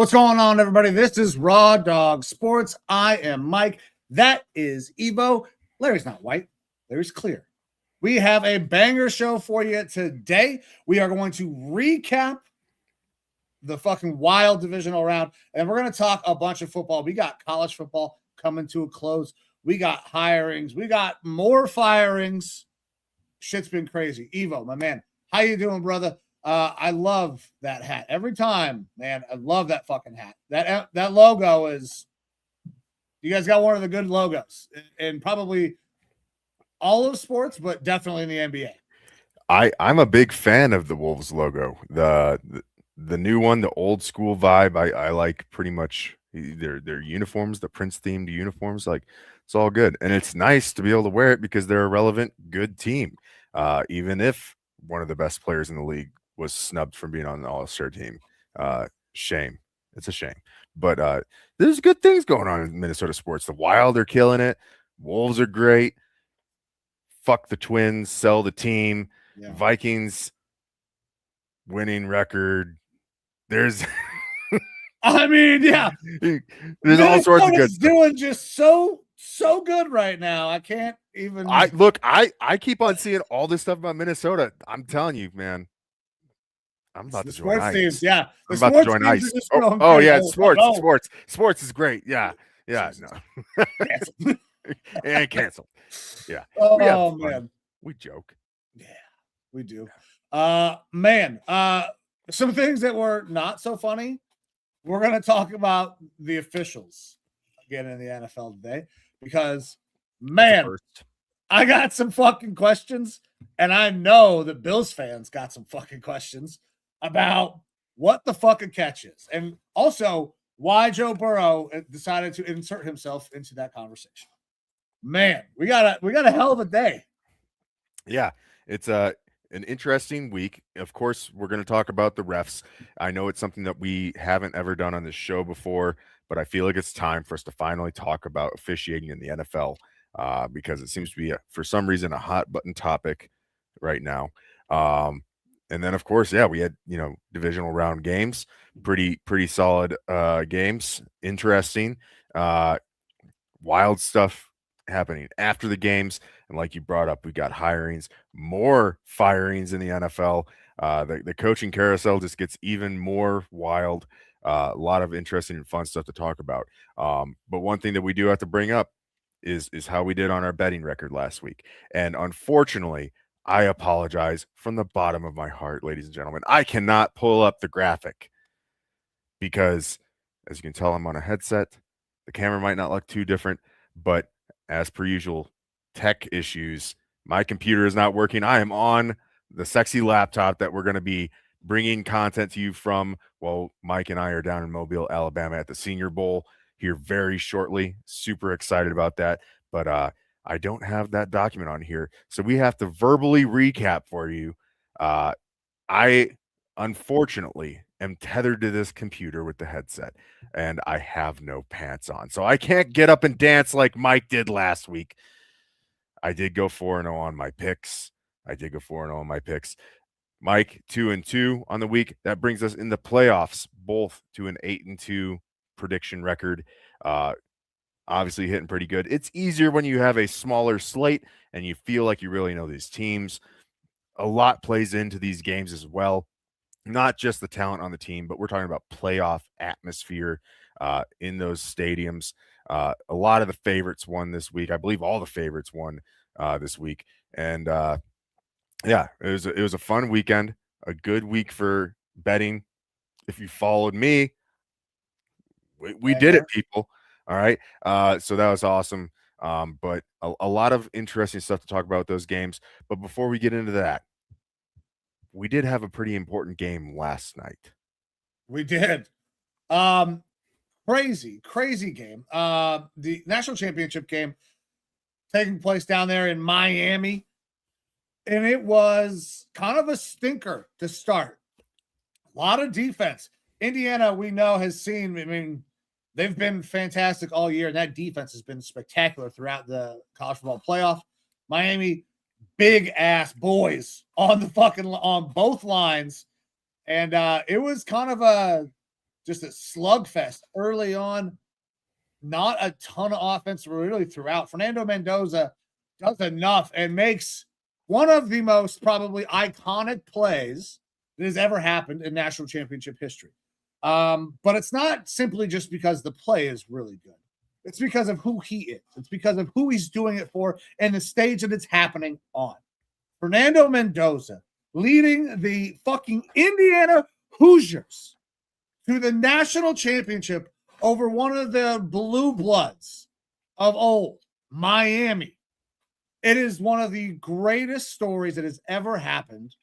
What's going on, everybody? This is Raw Dog Sports. I am Mike. That is Evo. Larry's not white. Larry's clear. We have a banger show for you today. We are going to recap the fucking wild divisional round, and we're going to talk a bunch of football. We got college football coming to a close. We got hirings. We got more firings. Shit's been crazy. Evo, my man, how you doing, brother? I love that hat. Every time, man, I love that fucking hat. That logo is, you guys got one of the good logos in probably all of sports, but definitely in the NBA. I'm a big fan of the Wolves logo. The new one, the old school vibe. I like pretty much their uniforms, the Prince themed uniforms. Like, it's all good, and it's nice to be able to wear it because they're a relevant, good team. Even if one of the best players in the league was snubbed from being on the All-Star team. Shame. It's a shame. But there's good things going on in Minnesota sports. The Wild are killing it. Wolves are great. Fuck the Twins. Sell the team. Yeah. Vikings winning record. There's I mean, yeah. There's all sorts of good stuff. Doing just so good right now. I can't even I keep on seeing all this stuff about Minnesota. I'm telling you, man. I'm about to join ICE. Teams, yeah. I'm about to join ICE. Oh yeah, sports is great. Yeah. No. And canceled. Yeah. Oh man. We joke. Yeah, we do. Man, some things that were not so funny. We're gonna talk about the officials again in the NFL today because, man, I got some fucking questions, and I know that Bills fans got some fucking questions about what the fuck a catch is, and also why Joe Burrow decided to insert himself into that conversation. Man, we got a hell of a day. Yeah, it's an interesting week. Of course, we're going to talk about the refs. I know it's something that we haven't ever done on this show before, but I feel like it's time for us to finally talk about officiating in the NFL because it seems to be, for some reason, a hot button topic right now. And then, of course, yeah, we had, divisional round games, pretty solid games, interesting, wild stuff happening after the games. And like you brought up, we got hirings, more firings in the NFL. The coaching carousel just gets even more wild. A lot of interesting and fun stuff to talk about. But one thing that we do have to bring up is how we did on our betting record last week. And unfortunately, I apologize from the bottom of my heart, ladies and gentlemen. I cannot pull up the graphic because, as you can tell, I'm on a headset. The camera might not look too different, but as per usual, tech issues. My computer is not working. I am on the sexy laptop that we're going to be bringing content to you from while Mike and I are down in Mobile, Alabama at the Senior Bowl here very shortly. Super excited about that. But I don't have that document on here, so we have to verbally recap for you. I, unfortunately, am tethered to this computer with the headset, and I have no pants on, so I can't get up and dance like Mike did last week. I did go 4-0 on my picks. Mike, 2-2 on the week. That brings us in the playoffs, both to an 8-2 prediction record. Obviously hitting pretty good. It's easier when you have a smaller slate and you feel like you really know these teams. A lot plays into these games as well. Not just the talent on the team, but we're talking about playoff atmosphere in those stadiums. A lot of the favorites won this week. I believe all the favorites won this week. And yeah, it was a fun weekend, a good week for betting. If you followed me, we did it, people. All right. So that was awesome. But a lot of interesting stuff to talk about with those games. But before we get into that, we did have a pretty important game last night. We did. Crazy game. The national championship game taking place down there in Miami. And it was kind of a stinker to start. A lot of defense. Indiana, we know, has seen, they've been fantastic all year, and that defense has been spectacular throughout the college football playoff. Miami, big ass boys on both lines, and it was kind of a just a slugfest early on. Not a ton of offense really throughout. Fernando Mendoza does enough and makes one of the most probably iconic plays that has ever happened in national championship history. But it's not simply just because the play is really good. It's because of who he is. It's because of who he's doing it for and the stage that it's happening on. Fernando Mendoza leading the fucking Indiana Hoosiers to the national championship over one of the blue bloods of old, Miami. It is one of the greatest stories that has ever happened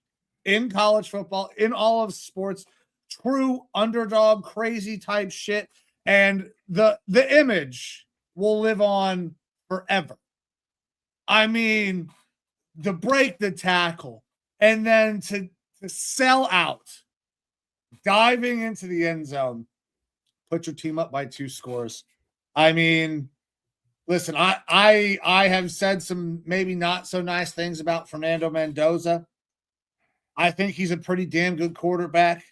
in college football, in all of sports. True underdog, crazy type shit. And the image will live on forever. I mean, to break the tackle and then to sell out, diving into the end zone, put your team up by 2 scores. I mean, listen, I have said some maybe not so nice things about Fernando Mendoza. I think he's a pretty damn good quarterback.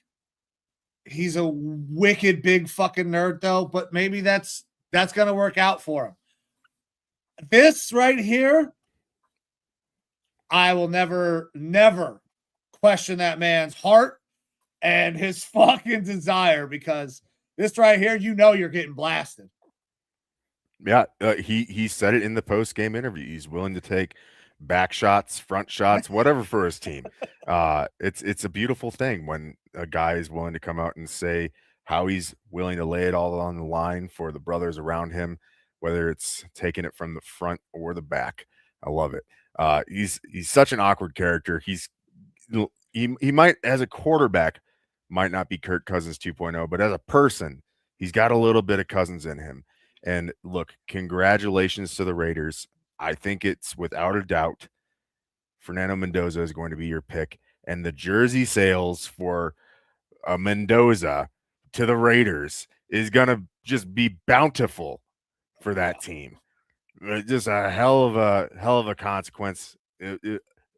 He's a wicked big fucking nerd though, but maybe that's going to work out for him. This right here, I will never question that man's heart and his fucking desire, because this right here, you're getting blasted. Yeah, he said it in the post-game interview. He's willing to take back shots, front shots, whatever for his team. It's a beautiful thing when a guy is willing to come out and say how he's willing to lay it all on the line for the brothers around him, whether it's taking it from the front or the back. I love it. He's such an awkward character. He might, as a quarterback, might not be Kirk Cousins 2.0, but as a person, he's got a little bit of Cousins in him. And look, congratulations to the Raiders. I think it's without a doubt Fernando Mendoza is going to be your pick. And the jersey sales for Mendoza to the Raiders is going to just be bountiful for that team. Just a hell of a consequence.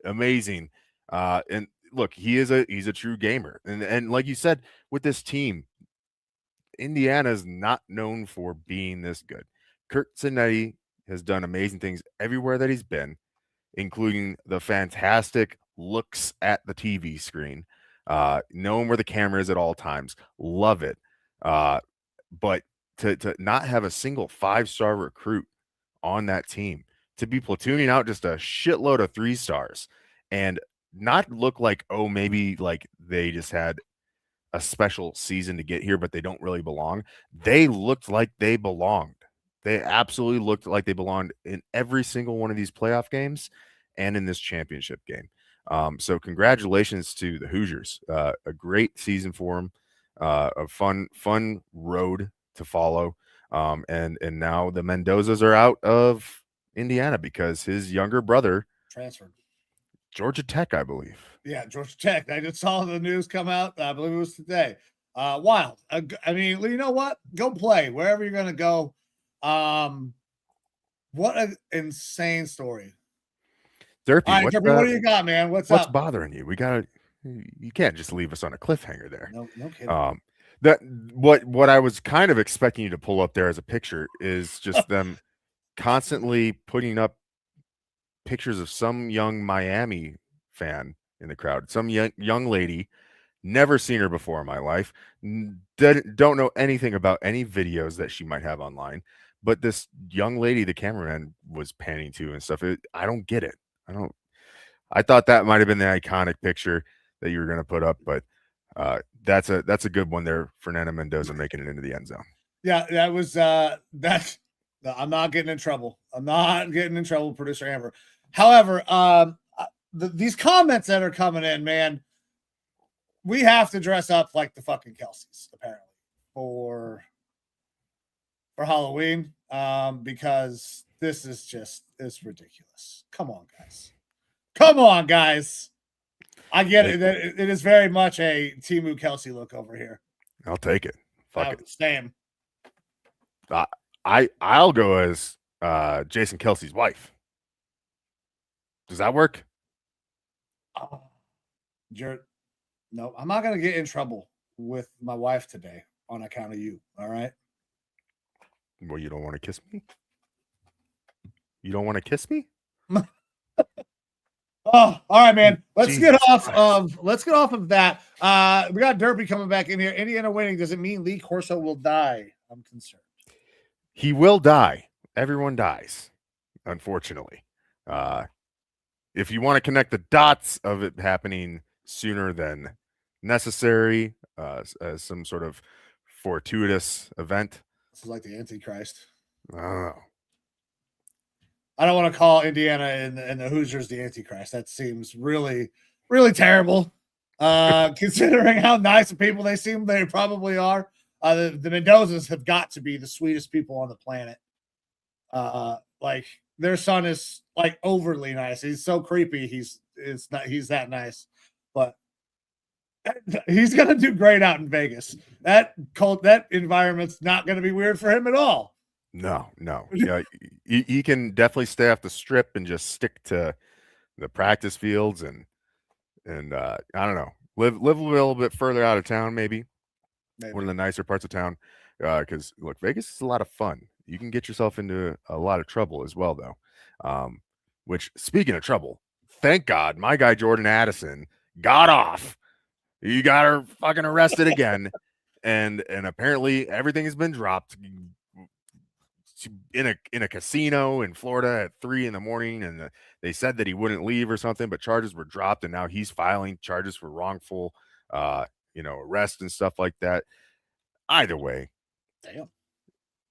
Amazing. And look, he's a true gamer. And like you said, with this team, Indiana is not known for being this good. Kurt Cinetti has done amazing things everywhere that he's been, including the fantastic looks at the TV screen, knowing where the camera is at all times. Love it. But to not have a single 5-star recruit on that team, to be platooning out just a shitload of 3 stars and not look like, oh, maybe like they just had a special season to get here, but they don't really belong. They looked like they belonged. They absolutely looked like they belonged in every single one of these playoff games and in this championship game. So congratulations to the Hoosiers. A great season for them. A fun road to follow. And now the Mendozas are out of Indiana because his younger brother transferred. Georgia Tech, I believe. Yeah, Georgia Tech. I just saw the news come out. I believe it was today. Wild. I mean, you know what? Go play wherever you're going to go. What an insane story. Derpy, all right, Derpy, what do you got, man? What's up? What's bothering you? You can't just leave us on a cliffhanger there. No kidding. What I was kind of expecting you to pull up there as a picture is just them constantly putting up pictures of some young Miami fan in the crowd, some young lady, never seen her before in my life, don't know anything about any videos that she might have online, but this young lady the cameraman was panning to and stuff. I don't get it. I thought that might have been the iconic picture that you were going to put up, but that's a good one there. Fernando Mendoza making it into the end zone. Yeah, that was I'm not getting in trouble. Producer Amber. However, these comments that are coming in, man, we have to dress up like the fucking Kelseys apparently for Halloween, because this is it's ridiculous. Come on, guys. I get it. It is very much a Timu Kelsey look over here. I'll take it. Fuck it. Same. I'll go as Jason Kelsey's wife. Does that work? No, I'm not gonna get in trouble with my wife today on account of you. All right. Well, you don't want to kiss me? You don't want to kiss me? Oh, all right, man. Let's Jesus get off Christ. of that. We got Derby coming back in here. Indiana winning. Does it mean Lee Corso will die? I'm concerned. He will die. Everyone dies, unfortunately. If you want to connect the dots of it happening sooner than necessary, as some sort of fortuitous event, This is like the Antichrist. I don't know. I don't want to call Indiana and the Hoosiers the Antichrist. That seems really, really terrible. Considering how nice of people they seem they probably are. The Mendozas have got to be the sweetest people on the planet. Like their son is like overly nice. He's so creepy. He's that nice, but he's gonna do great out in Vegas. That environment's not gonna be weird for him at all. No. Yeah, he can definitely stay off the strip and just stick to the practice fields and I don't know, live a little bit further out of town, maybe. One of the nicer parts of town. Because look, Vegas is a lot of fun. You can get yourself into a lot of trouble as well, though. Which, speaking of trouble, thank God my guy Jordan Addison got off. He got her fucking arrested again, and apparently everything has been dropped in a casino in Florida at 3 a.m, and they said that he wouldn't leave or something, but charges were dropped, and now he's filing charges for wrongful, arrest and stuff like that. Either way, damn,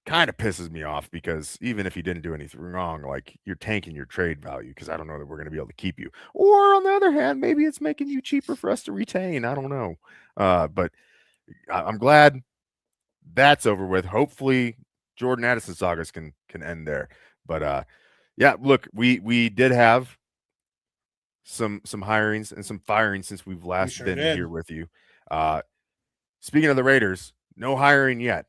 kind of pisses me off because even if you didn't do anything wrong, like you're tanking your trade value because I don't know that we're going to be able to keep you. Or on the other hand, maybe it's making you cheaper for us to retain. I don't know. But I'm glad that's over with. Hopefully Jordan Addison sagas can end there. But yeah, look, we did have some hirings and some firings since we've last been here with you. Speaking of the Raiders, no hiring yet,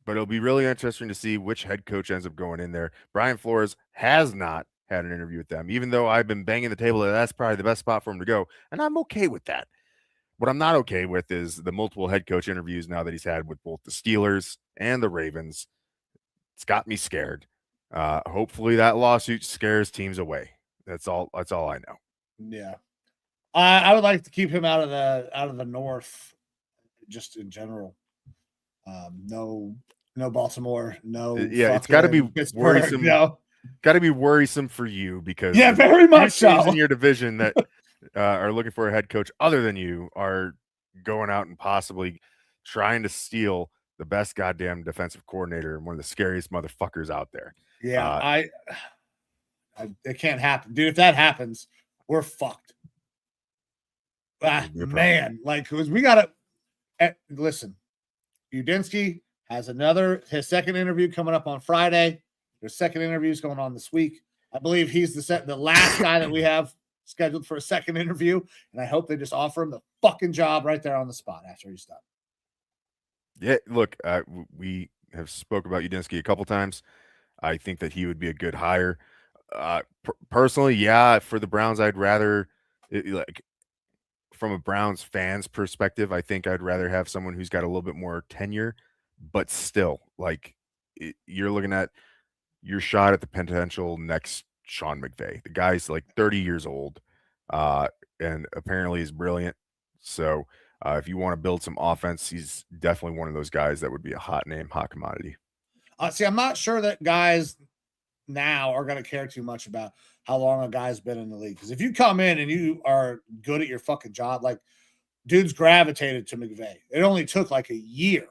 but it'll be really interesting to see which head coach ends up going in there. Brian Flores has not had an interview with them, even though I've been banging the table that that's probably the best spot for him to go, and I'm okay with that. What I'm not okay with is the multiple head coach interviews now that he's had with both the Steelers and the Ravens. It's got me scared. Hopefully that lawsuit scares teams away. That's all I know. Yeah. I would like to keep him out of the North, just in general. No Baltimore, no. Yeah, it's got to be worrisome. No. Got to be worrisome for you because very much so. In your division that are looking for a head coach other than you are going out and possibly trying to steal the best goddamn defensive coordinator and one of the scariest motherfuckers out there. Yeah, it can't happen, dude. If that happens, we're fucked. Man, like, because we gotta listen. Udinski has his second interview coming up on Friday. There's second interviews going on this week. I believe he's the last guy that we have scheduled for a second interview, and I hope they just offer him the fucking job right there on the spot after he's done. Yeah, look, we have spoke about Udinski a couple times. I think that he would be a good hire. Personally, yeah, for the Browns, I'd rather like from a Browns fans perspective, I think I'd rather have someone who's got a little bit more tenure, but still, like you're looking at your shot at the potential next Sean McVay. The guy's like 30 years old, and apparently is brilliant. So if you want to build some offense, he's definitely one of those guys that would be a hot name, hot commodity. See, I'm not sure that guys now are going to care too much about how long a guy's been in the league. Because if you come in and you are good at your fucking job, like dudes gravitated to McVay. It only took like a year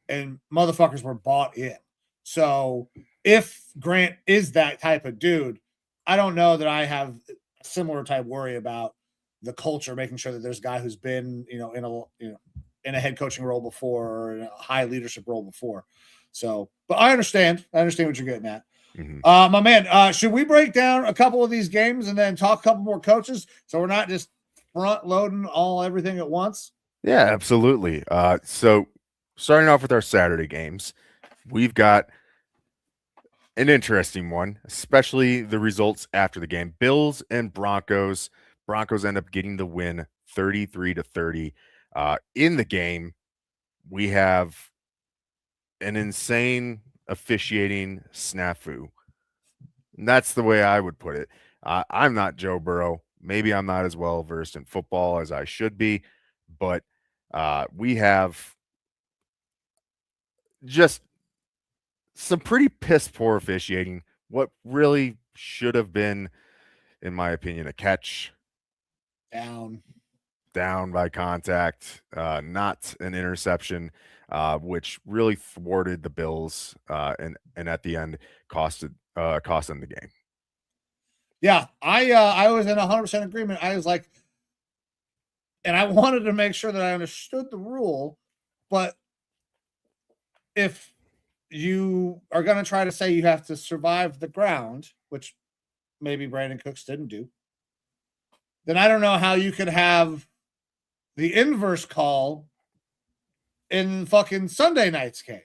and motherfuckers were bought in. So if Grant is that type of dude, I don't know that I have a similar type worry about the culture, making sure that there's a guy who's been, in a head coaching role before or in a high leadership role before. So, but I understand what you're getting at. Mm-hmm. My man, should we break down a couple of these games and then talk a couple more coaches so we're not just front loading everything at once? Yeah, absolutely. So starting off with our Saturday games, we've got an interesting one, especially the results after the game. Bills and Broncos. Broncos end up getting the win 33-30. In the game, we have an insane officiating snafu. And that's the way I would put it. I'm not Joe Burrow. Maybe I'm not as well versed in football as I should be, but we have just some pretty piss poor officiating. What really should have been, in my opinion, a catch down by contact, not an interception, which really thwarted the Bills, and at the end cost them the game. Yeah, I was in 100% agreement. I was like, and I wanted to make sure that I understood the rule, but if you are going to try to say you have to survive the ground, which maybe Brandon Cooks didn't do, then I don't know how you could have the inverse call in fucking Sunday night's game.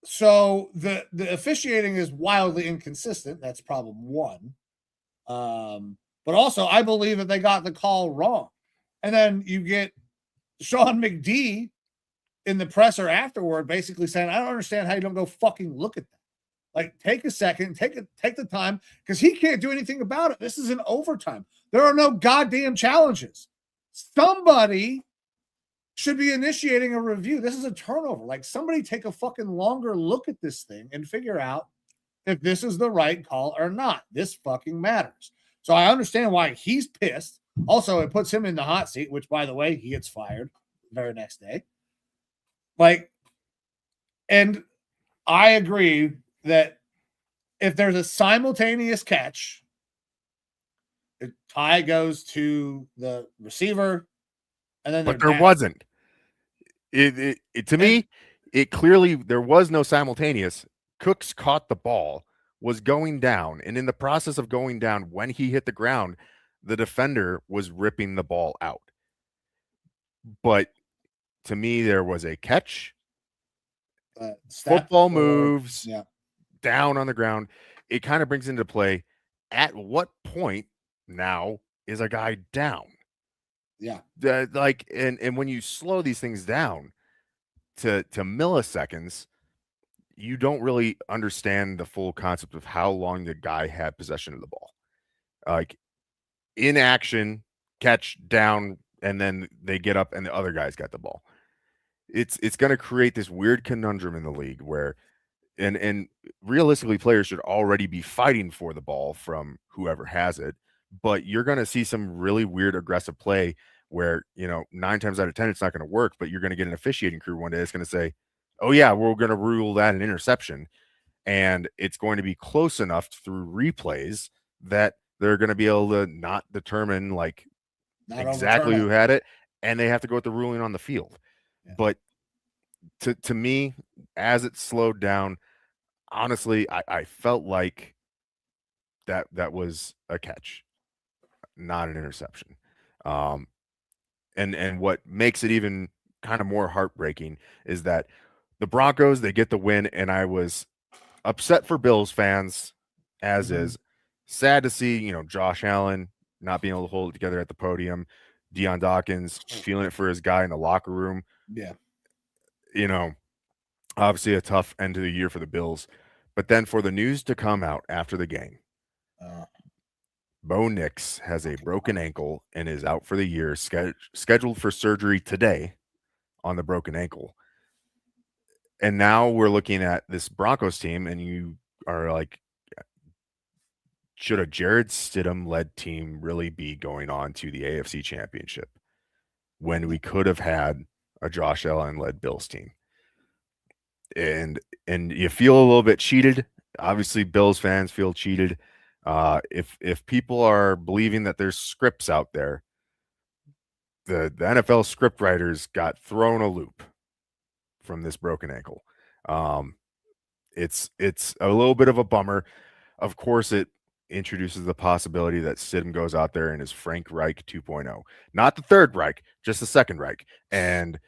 So the officiating is wildly inconsistent. That's problem one. But also, I believe that they got the call wrong. And then you get Sean McD in the presser afterward basically saying, I don't understand how you don't go fucking look at that. Like, take a second, take the time, because he can't do anything about it. This is an overtime. There are no goddamn challenges. Somebody should be initiating a review. This is a turnover. Like, somebody take a fucking longer look at this thing and figure out if this is the right call or not. This fucking matters. So I understand why he's pissed. Also, it puts him in the hot seat, which, by the way, he gets fired the very next day. Like, and I agree that if there's a simultaneous catch, the tie goes to the receiver, and then but there wasn't. It to me, it clearly there was no simultaneous. Cooks caught the ball, was going down, and in the process of going down, when he hit the ground, the defender was ripping the ball out. But to me, there was a catch. Football moves down on the ground. It kind of brings into play, at what point now is a guy down? Yeah. Like, and when you slow these things down to milliseconds, you don't really understand the full concept of how long the guy had possession of the ball. Like, in action, catch, down, and then they get up and the other guys got the ball. It's going to create this weird conundrum in the league where, and realistically, players should already be fighting for the ball from whoever has it, but you're going to see some really weird aggressive play where, 9 times out of 10 it's not going to work, but you're going to get an officiating crew one day that's going to say, oh yeah, we're going to rule that an interception, and it's going to be close enough through replays that they're going to be able to not determine not exactly who had it, and they have to go with the ruling on the field. Yeah. But to me, as it slowed down, honestly, I felt like that was a catch, not an interception. And what makes it even kind of more heartbreaking is that the Broncos, they get the win, and I was upset for Bills fans, as is. Sad to see, Josh Allen not being able to hold it together at the podium. Deion Dawkins feeling it for his guy in the locker room. Yeah. Obviously a tough end to the year for the Bills. But then for the news to come out after the game, Bo Nix has a broken ankle and is out for the year, scheduled for surgery today on the broken ankle. And now we're looking at this Broncos team, and you are like, should a Jared Stidham-led team really be going on to the AFC Championship when we could have had a Josh Allen-led Bills team? And you feel a little bit cheated. Obviously, Bills fans feel cheated. If people are believing that there's scripts out there, the NFL script writers got thrown a loop from this broken ankle. It's a little bit of a bummer. Of course, it introduces the possibility that Stidham goes out there and is Frank Reich 2.0. Not the Third Reich, just the Second Reich. And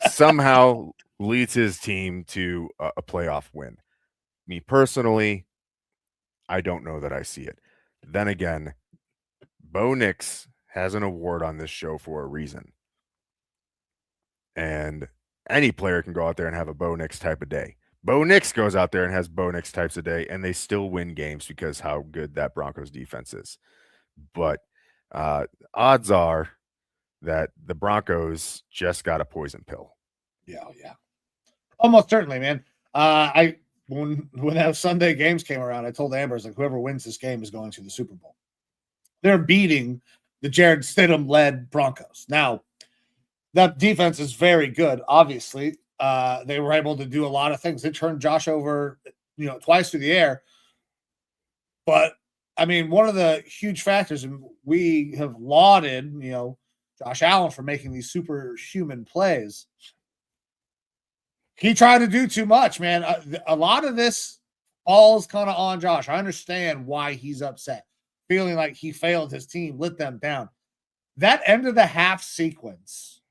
somehow leads his team to a playoff win. Me personally, I don't know that I see it. Then again, Bo Nix has an award on this show for a reason. And any player can go out there and have a Bo Nix type of day. Bo Nix goes out there and has Bo Nix types of day, and they still win games because how good that Broncos defense is. But odds are that the Broncos just got a poison pill. Yeah, almost certainly, man. I when those Sunday games came around, I told Amber, like, whoever wins this game is going to the Super Bowl. They're beating the Jared Stidham led Broncos. Now, that defense is very good. Obviously, they were able to do a lot of things. They turned Josh over, twice through the air. But I mean, one of the huge factors, and we have lauded, Josh Allen for making these superhuman plays. He tried to do too much, man. A lot of this falls kind of on Josh. I understand why he's upset, feeling like he failed his team, let them down. That end of the half sequence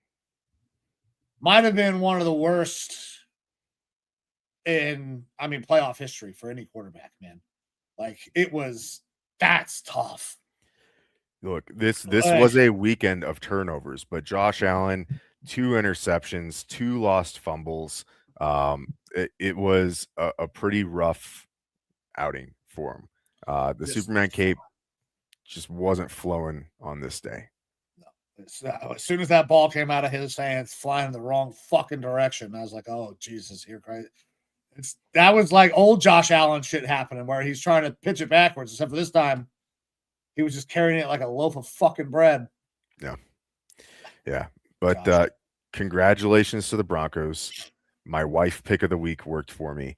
might have been one of the worst in, playoff history for any quarterback, man. Like, that's tough. Look, this was a weekend of turnovers, but Josh Allen, 2 interceptions, 2 lost fumbles. It was a pretty rough outing for him. The Superman cape just wasn't flowing on this day. As soon as that ball came out of his hands, flying in the wrong fucking direction, I was like, "Oh Jesus, here, Christ!" That was like old Josh Allen shit happening, where he's trying to pitch it backwards. Except for this time, he was just carrying it like a loaf of fucking bread. Yeah. But congratulations to the Broncos. My wife pick of the week worked for me.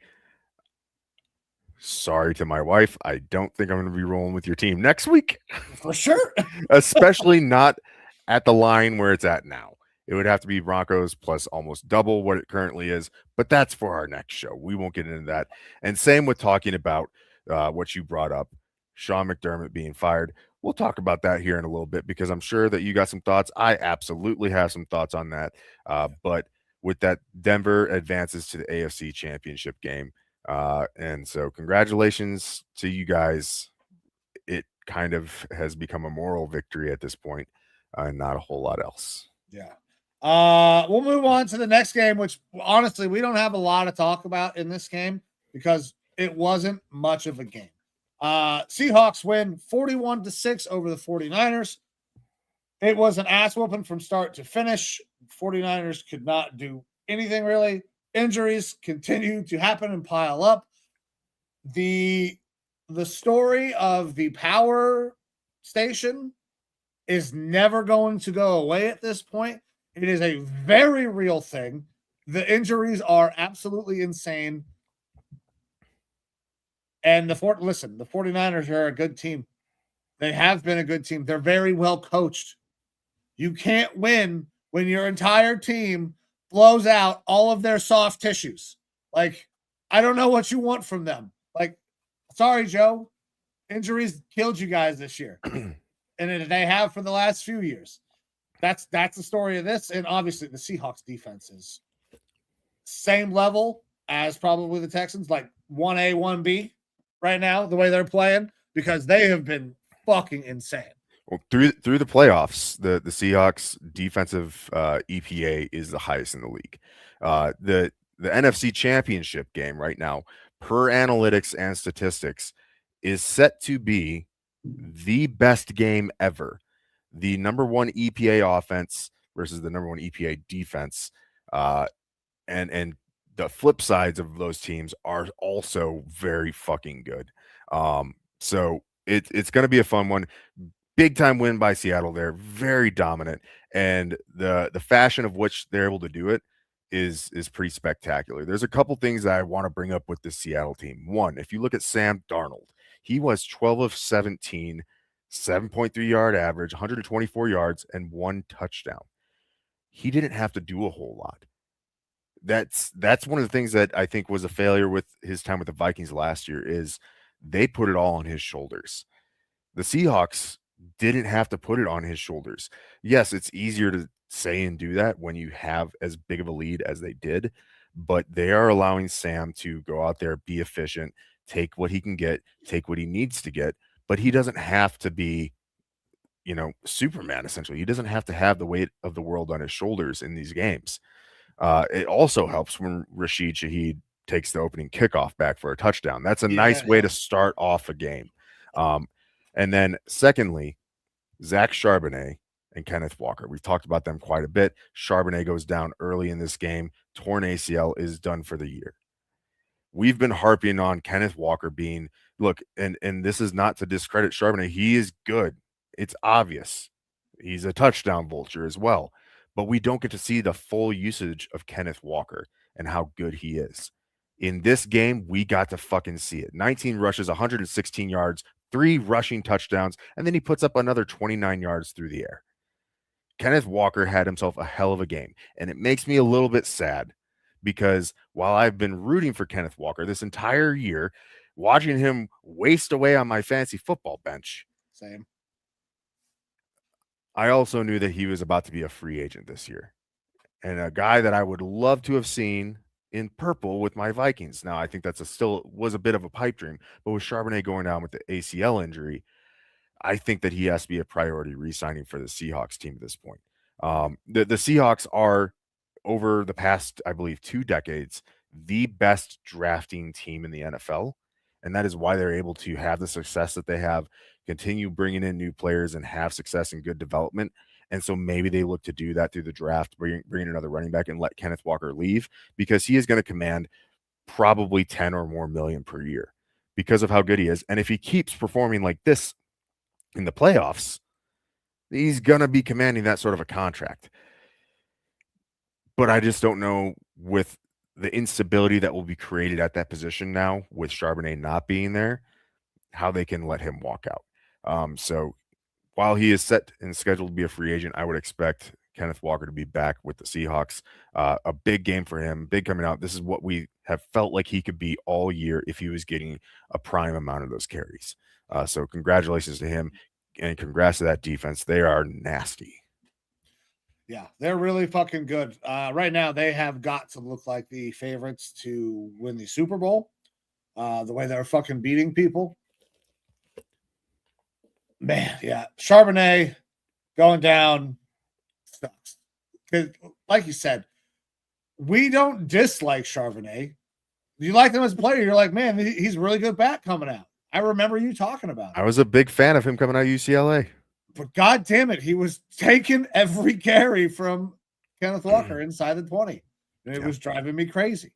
Sorry to my wife. I don't think I'm going to be rolling with your team next week. For sure. Especially not at the line where it's at now. It would have to be Broncos plus almost double what it currently is, but that's for our next show. We won't get into that. And same with talking about what you brought up, Sean McDermott being fired. We'll talk about that here in a little bit because I'm sure that you got some thoughts. I absolutely have some thoughts on that. But with that, Denver advances to the AFC Championship game. And so congratulations to you guys. It kind of has become a moral victory at this point, and not a whole lot else. Yeah. We'll move on to the next game, which honestly, we don't have a lot to talk about in this game because it wasn't much of a game. Seahawks win 41-6 over the 49ers. It was an ass whooping from start to finish. 49ers could not do anything really. Injuries continue to happen and pile up. The story of the power station is never going to go away at this point. It is a very real thing. The injuries are absolutely insane. And the 49ers are a good team. They have been a good team. They're very well coached. You can't win when your entire team blows out all of their soft tissues. Like, I don't know what you want from them. Like, sorry, Joe. Injuries killed you guys this year. And they have for the last few years. That's the story of this. And obviously the Seahawks defense is same level as probably the Texans, like 1A, 1B right now, the way they're playing, because they have been fucking insane. Well, through the playoffs, the Seahawks defensive EPA is the highest in the league. The NFC Championship game right now, per analytics and statistics, is set to be the best game ever. The number 1 EPA offense versus the number 1 EPA defense, and the flip sides of those teams are also very fucking good. So it's going to be a fun one. Big time win by Seattle there, very dominant, and the fashion of which they're able to do it is pretty spectacular. There's a couple things that I want to bring up with this Seattle team. One, if you look at Sam Darnold, he was 12 of 17, 7.3 yard average, 124 yards, and 1 touchdown. He didn't have to do a whole lot. That's one of the things that I think was a failure with his time with the Vikings last year is they put it all on his shoulders. The Seahawks didn't have to put it on his shoulders. Yes, it's easier to say and do that when you have as big of a lead as they did, but they are allowing Sam to go out there, be efficient, take what he can get, take what he needs to get, but he doesn't have to be, Superman, essentially. He doesn't have to have the weight of the world on his shoulders in these games. It also helps when Rashid Shaheed takes the opening kickoff back for a touchdown. That's a nice way to start off a game. And then secondly, Zach Charbonnet and Kenneth Walker. We've talked about them quite a bit. Charbonnet goes down early in this game. Torn ACL, is done for the year. We've been harping on Kenneth Walker being, look, and this is not to discredit Charbonnet. He is good. It's obvious. He's a touchdown vulture as well. But we don't get to see the full usage of Kenneth Walker and how good he is. In this game, we got to fucking see it. 19 rushes, 116 yards, 3 rushing touchdowns, and then he puts up another 29 yards through the air. Kenneth Walker had himself a hell of a game, and it makes me a little bit sad because while I've been rooting for Kenneth Walker this entire year, watching him waste away on my fantasy football bench, same. I also knew that he was about to be a free agent this year, and a guy that I would love to have seen in purple with my Vikings. Now, I think that's still was a bit of a pipe dream, but with Charbonnet going down with the ACL injury, I think that he has to be a priority re-signing for the Seahawks team at this point. The Seahawks are, over the past, I believe, 2 decades, the best drafting team in the NFL. And that is why they're able to have the success that they have, continue bringing in new players and have success and good development. And so maybe they look to do that through the draft, bring another running back and let Kenneth Walker leave, because he is going to command probably 10 or more million per year because of how good he is. And if he keeps performing like this in the playoffs, he's going to be commanding that sort of a contract. But I just don't know, with the instability that will be created at that position now with Charbonnet not being there, how they can let him walk out. So while he is set and scheduled to be a free agent, I would expect Kenneth Walker to be back with the Seahawks. A big game for him, big coming out. This is what we have felt like he could be all year if he was getting a prime amount of those carries. So congratulations to him, and congrats to that defense. They are nasty. Yeah, they're really fucking good. Right now, they have got to look like the favorites to win the Super Bowl. The way they're fucking beating people. Man, yeah. Charbonnet going down sucks. Because, like you said, we don't dislike Charbonnet. You like him as a player. You're like, man, he's really good back coming out. I remember you talking about it. I was a big fan of him coming out of UCLA. But God damn it, he was taking every carry from Kenneth Walker inside the 20. And it was driving me crazy.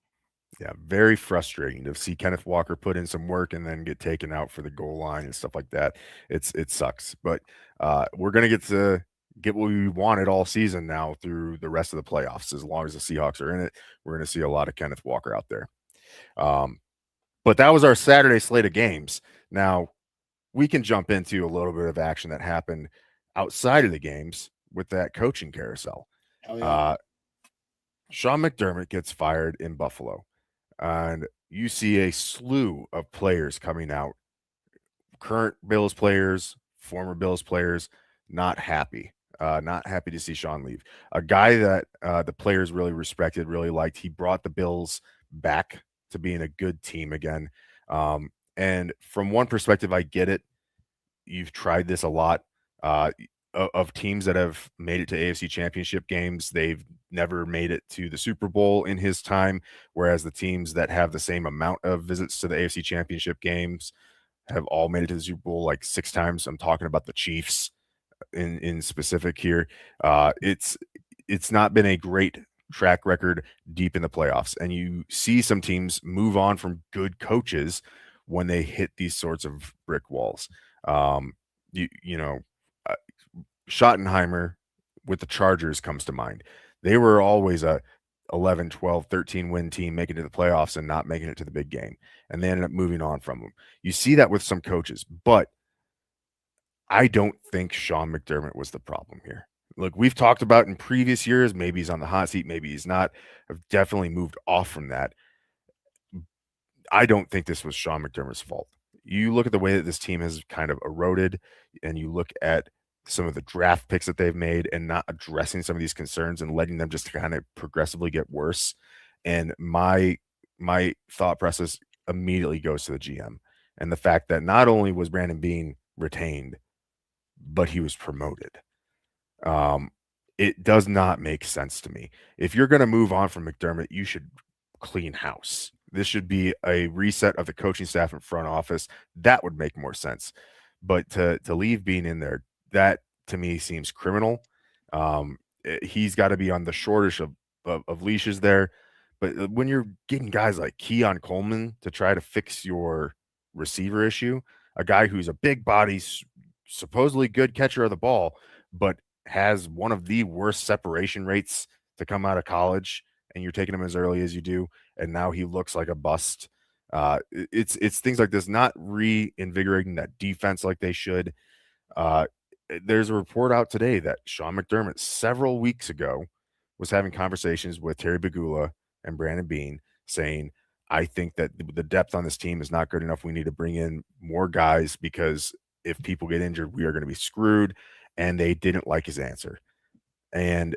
Yeah, very frustrating to see Kenneth Walker put in some work and then get taken out for the goal line and stuff like that. It sucks. But we're going to get what we wanted all season now through the rest of the playoffs. As long as the Seahawks are in it, we're going to see a lot of Kenneth Walker out there. But that was our Saturday slate of games. Now, we can jump into a little bit of action that happened outside of the games with that coaching carousel. Yeah. Sean McDermott gets fired in Buffalo, and you see a slew of players coming out, current Bills players, former Bills players, not happy to see Sean leave. A guy that the players really respected, really liked. He brought the Bills back to being a good team again. And from one perspective, I get it. You've tried this a lot of teams that have made it to AFC Championship games. They've never made it to the Super Bowl in his time, whereas the teams that have the same amount of visits to the AFC Championship games have all made it to the Super Bowl like 6 times. I'm talking about the Chiefs in specific here. It's not been a great track record deep in the playoffs, and you see some teams move on from good coaches when they hit these sorts of brick walls. Schottenheimer with the Chargers comes to mind. They were always a 11, 12, 13 win team making it to the playoffs and not making it to the big game, and they ended up moving on from them. You see that with some coaches, but I don't think Sean McDermott was the problem here. Look, we've talked about in previous years, maybe he's on the hot seat, maybe he's not. I've definitely moved off from that. I don't think this was Sean McDermott's fault. You look at the way that this team has kind of eroded, and you look at some of the draft picks that they've made and not addressing some of these concerns and letting them just kind of progressively get worse. And my thought process immediately goes to the GM and the fact that not only was Brandon Beane retained, but he was promoted. It does not make sense to me. If you're going to move on from McDermott, you should clean house. This should be a reset of the coaching staff and front office. That would make more sense. But to leave Bean in there, that to me seems criminal. He's got to be on the shortest of leashes there. But when you're getting guys like Keon Coleman to try to fix your receiver issue, a guy who's a big body, supposedly good catcher of the ball, but has one of the worst separation rates to come out of college, and you're taking him as early as you do, and now he looks like a bust. It's things like this, not reinvigorating that defense like they should. There's a report out today that Sean McDermott several weeks ago was having conversations with Terry Bagula and Brandon Bean saying, I think that the depth on this team is not good enough. We need to bring in more guys because if people get injured, we are going to be screwed. And they didn't like his answer. And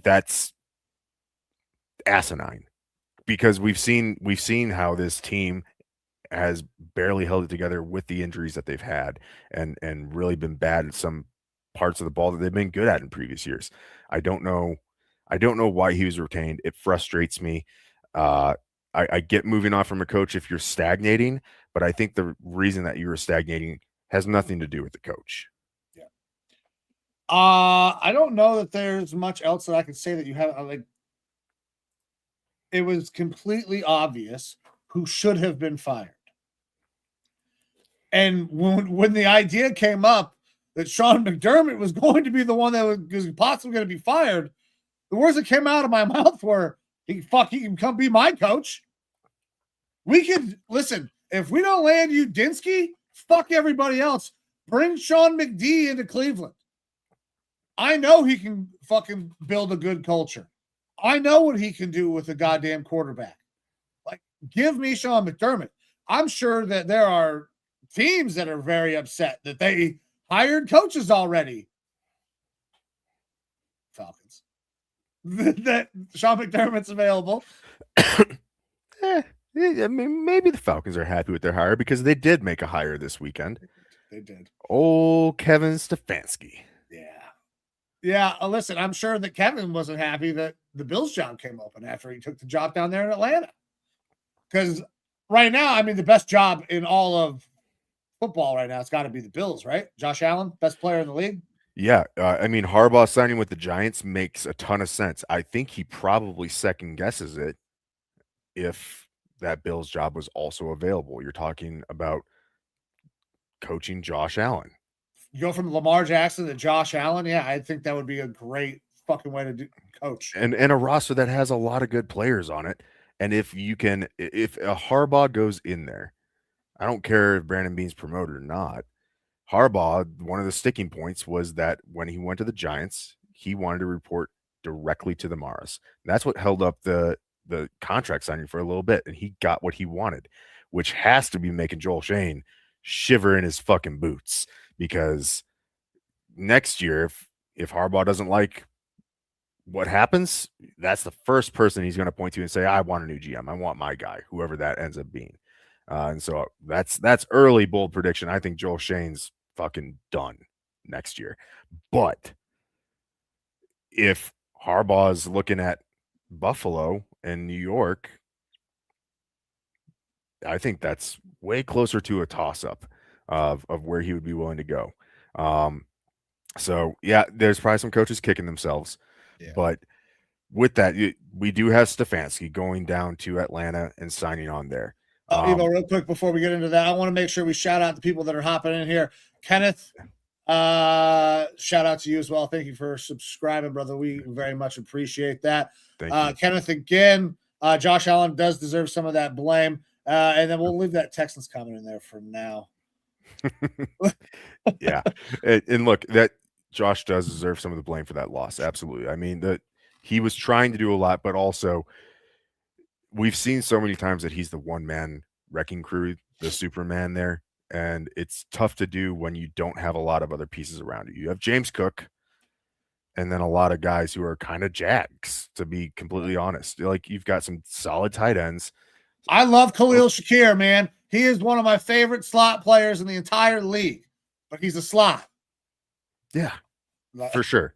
that's asinine because we've seen how this team has barely held it together with the injuries that they've had and really been bad at some parts of the ball that they've been good at in previous years. I don't know why he was retained. It frustrates me. I get moving on from a coach if you're stagnating, but I think the reason that you were stagnating has nothing to do with the coach. I don't know that there's much else that I can say that you have. Like, it was completely obvious who should have been fired. And when the idea came up that Sean McDermott was going to be the one that was possibly going to be fired, the words that came out of my mouth were, he can come be my coach. We could listen, if we don't land Udinsky, fuck everybody else. Bring Sean McD into Cleveland. I know he can fucking build a good culture. I know what he can do with a goddamn quarterback. Like, give me Sean McDermott. I'm sure that there are teams that are very upset that they hired coaches already. Falcons. That Sean McDermott's available. I mean, maybe the Falcons are happy with their hire because they did make a hire this weekend. They did. Oh, Kevin Stefanski. Yeah, listen, I'm sure that Kevin wasn't happy that the Bills job came open after he took the job down there in Atlanta. Because right now, I mean, the best job in all of football right now, it's got to be the Bills, right? Josh Allen, best player in the league. Yeah, I mean, Harbaugh signing with the Giants makes a ton of sense. I think he probably second guesses it if that Bills job was also available. You're talking about coaching Josh Allen. You go from Lamar Jackson to Josh Allen. Yeah, I think that would be a great fucking way to coach. And a roster that has a lot of good players on it. And if a Harbaugh goes in there, I don't care if Brandon Bean's promoted or not. Harbaugh, one of the sticking points was that when he went to the Giants, he wanted to report directly to the Maras. That's what held up the contract signing for a little bit, and he got what he wanted, which has to be making Joel Shane shiver in his fucking boots. Because next year, if Harbaugh doesn't like what happens, that's the first person he's going to point to and say, I want a new GM. I want my guy, whoever that ends up being. And so that's early bold prediction. I think Joel Shane's fucking done next year. But if Harbaugh is looking at Buffalo and New York, I think that's way closer to a toss-up of where he would be willing to go. So yeah, there's probably some coaches kicking themselves, but with that, we do have Stefanski going down to Atlanta and signing on there. Evo, real quick before we get into that, I want to make sure we shout out the people that are hopping in here. Kenneth, shout out to you as well. Thank you for subscribing, brother. We very much appreciate that. Thank you. Kenneth, again, Josh Allen does deserve some of that blame. And then we'll leave that Texans comment in there for now. Yeah. And look, that Josh does deserve some of the blame for that loss. Absolutely. I mean, that he was trying to do a lot, but also we've seen so many times that he's the one-man wrecking crew, the Superman there. And it's tough to do when you don't have a lot of other pieces around you. You have James Cook and then a lot of guys who are kind of jags, to be completely honest. Like, you've got some solid tight ends. I love Khalil Shakir, man. He is one of my favorite slot players in the entire league, but he's a slot. Yeah, for sure.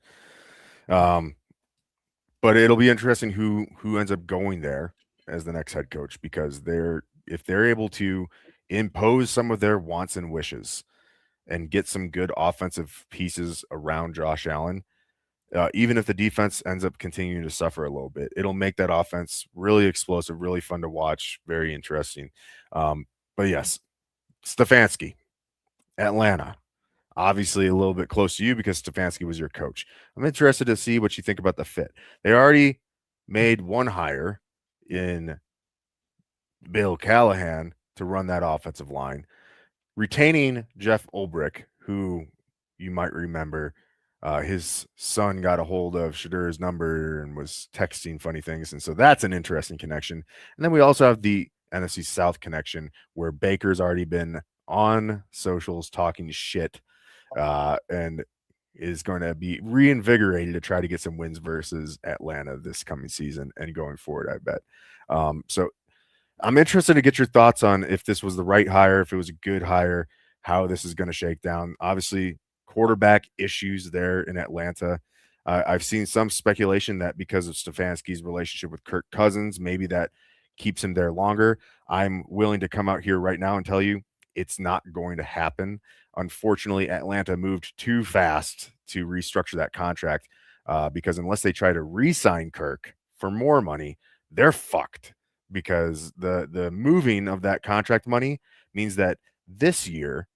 But it'll be interesting who ends up going there as the next head coach, because if they're able to impose some of their wants and wishes and get some good offensive pieces around Josh Allen, even if the defense ends up continuing to suffer a little bit, it'll make that offense really explosive, really fun to watch, very interesting. But yes, Stefanski, Atlanta, obviously a little bit close to you because Stefanski was your coach. I'm interested to see what you think about the fit. They already made one hire in Bill Callahan to run that offensive line, retaining Jeff Ulbrich, who you might remember, his son got a hold of Shadur's number and was texting funny things. And so that's an interesting connection. And then we also have the NFC South connection, where Baker's already been on socials talking shit and is going to be reinvigorated to try to get some wins versus Atlanta this coming season and going forward, I bet. So I'm interested to get your thoughts on if this was the right hire, if it was a good hire, how this is going to shake down. Obviously, quarterback issues there in Atlanta. I've seen some speculation that because of Stefanski's relationship with Kirk Cousins, maybe that keeps him there longer. I'm willing to come out here right now and tell you it's not going to happen. Unfortunately, Atlanta moved too fast to restructure that contract because unless they try to re-sign Kirk for more money, they're fucked, because the moving of that contract money means that this year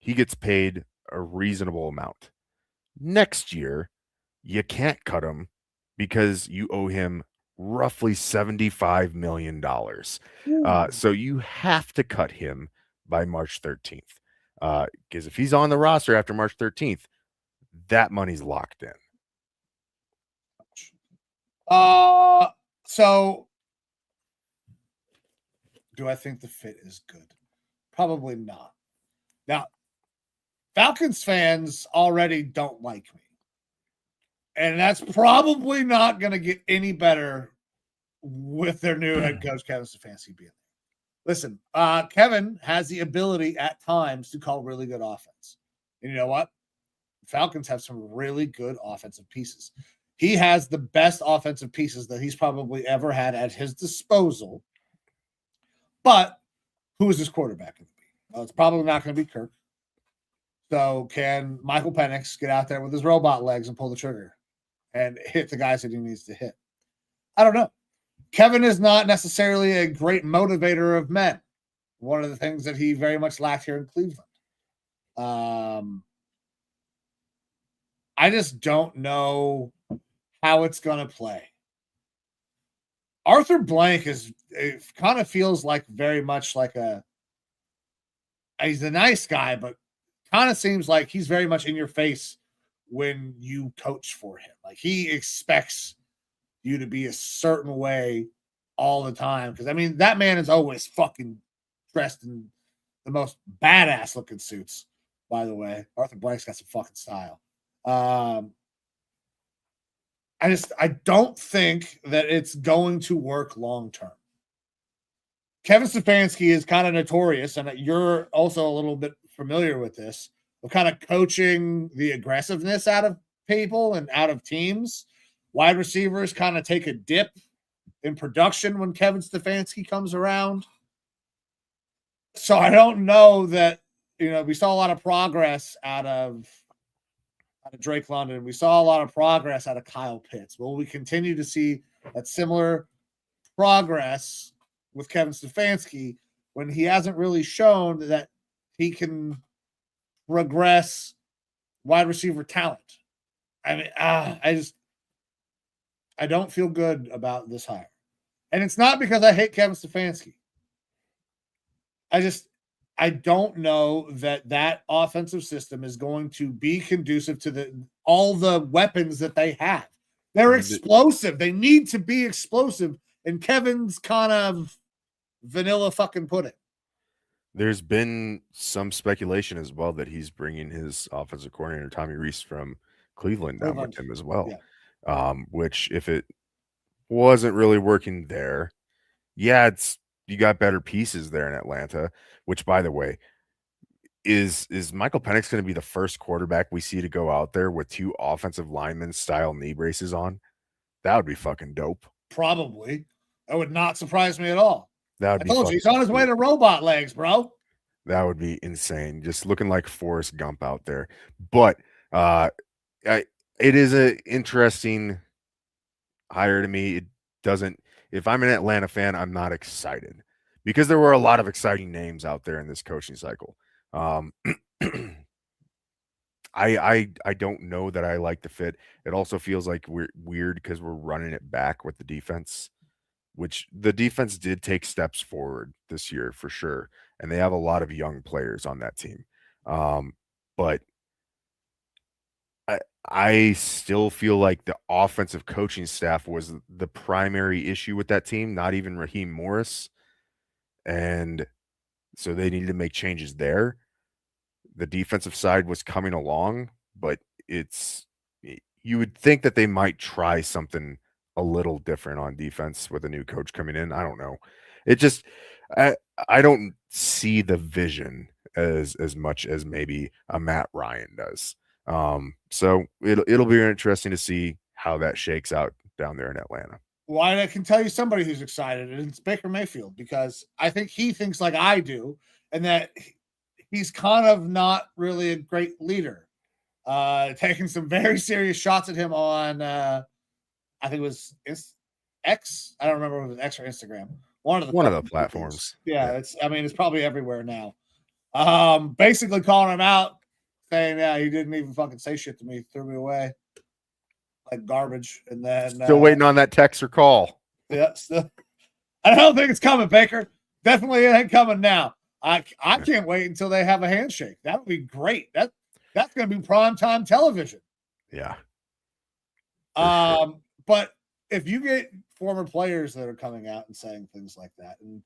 he gets paid a reasonable amount. Next year, you can't cut him because you owe him roughly $75 million. So you have to cut him by March 13th. Because if he's on the roster after March 13th, that money's locked in. So do I think the fit is good? Probably not. Now, Falcons fans already don't like me. And that's probably not going to get any better with their new head coach, Kevin Stefanski, being there. Listen, Kevin has the ability at times to call really good offense. And you know what? Falcons have some really good offensive pieces. He has the best offensive pieces that he's probably ever had at his disposal. But who is his quarterback going to be? Well, it's probably not going to be Kirk. So can Michael Penix get out there with his robot legs and pull the trigger and hit the guys that he needs to hit? I don't know. Kevin is not necessarily a great motivator of men. One of the things that he very much lacked here in Cleveland. I just don't know how it's going to play. Arthur Blank it kind of feels like very much like he's a nice guy, but kind of seems like he's very much in your face when you coach for him. Like he expects you to be a certain way all the time. Because I mean, that man is always fucking dressed in the most badass looking suits, by the way. Arthur Blank's got some fucking style. I don't think that it's going to work long term. Kevin Stefanski is kind of notorious, and you're also a little bit familiar with this, of kind of coaching the aggressiveness out of people and out of teams. Wide receivers kind of take a dip in production when Kevin Stefanski comes around. So I don't know that, we saw a lot of progress out of Drake London. We saw a lot of progress out of Kyle Pitts. Will we continue to see that similar progress with Kevin Stefanski when he hasn't really shown that he can regress wide receiver talent? I mean, I don't feel good about this hire. And it's not because I hate Kevin Stefanski. I don't know that offensive system is going to be conducive to all the weapons that they have. They're explosive. They need to be explosive. And Kevin's kind of vanilla fucking pudding. There's been some speculation as well that he's bringing his offensive coordinator, Tommy Rees, from Cleveland down with him as well. Yeah. Which, if it wasn't really working there, you got better pieces there in Atlanta, which, by the way, is Michael Penix going to be the first quarterback we see to go out there with 2 offensive lineman style knee braces on? That would be fucking dope. Probably. That would not surprise me at all. That would I be told you, he's on his way to robot legs, bro. That would be insane. Just looking like Forrest Gump out there. But it is an interesting hire to me. It doesn't. If I'm an Atlanta fan, I'm not excited because there were a lot of exciting names out there in this coaching cycle. I don't know that I like the fit. It also feels like we're weird because we're running it back with the defense, which the defense did take steps forward this year for sure, and they have a lot of young players on that team. But I still feel like the offensive coaching staff was the primary issue with that team, not even Raheem Morris, and so they needed to make changes there. The defensive side was coming along, but you would think that they might try something a little different on defense with a new coach coming in. I don't know. It just I don't see the vision as much as maybe a Matt Ryan does. So it'll be interesting to see how that shakes out down there in Atlanta. Well, I can tell you somebody who's excited, and it's Baker Mayfield, because I think he thinks like I do, and that he's kind of not really a great leader. Taking some very serious shots at him on, I think it was X. I don't remember if it was X or Instagram. One of the platforms. Yeah, it's probably everywhere now. Basically calling him out, saying, yeah, he didn't even fucking say shit to me, threw me away like garbage. And then still waiting on that text or call. Yeah, I don't think it's coming, Baker. Definitely ain't coming now. I can't wait until they have a handshake. That would be great. That's going to be primetime television. Yeah. Sure. But if you get former players that are coming out and saying things like that, and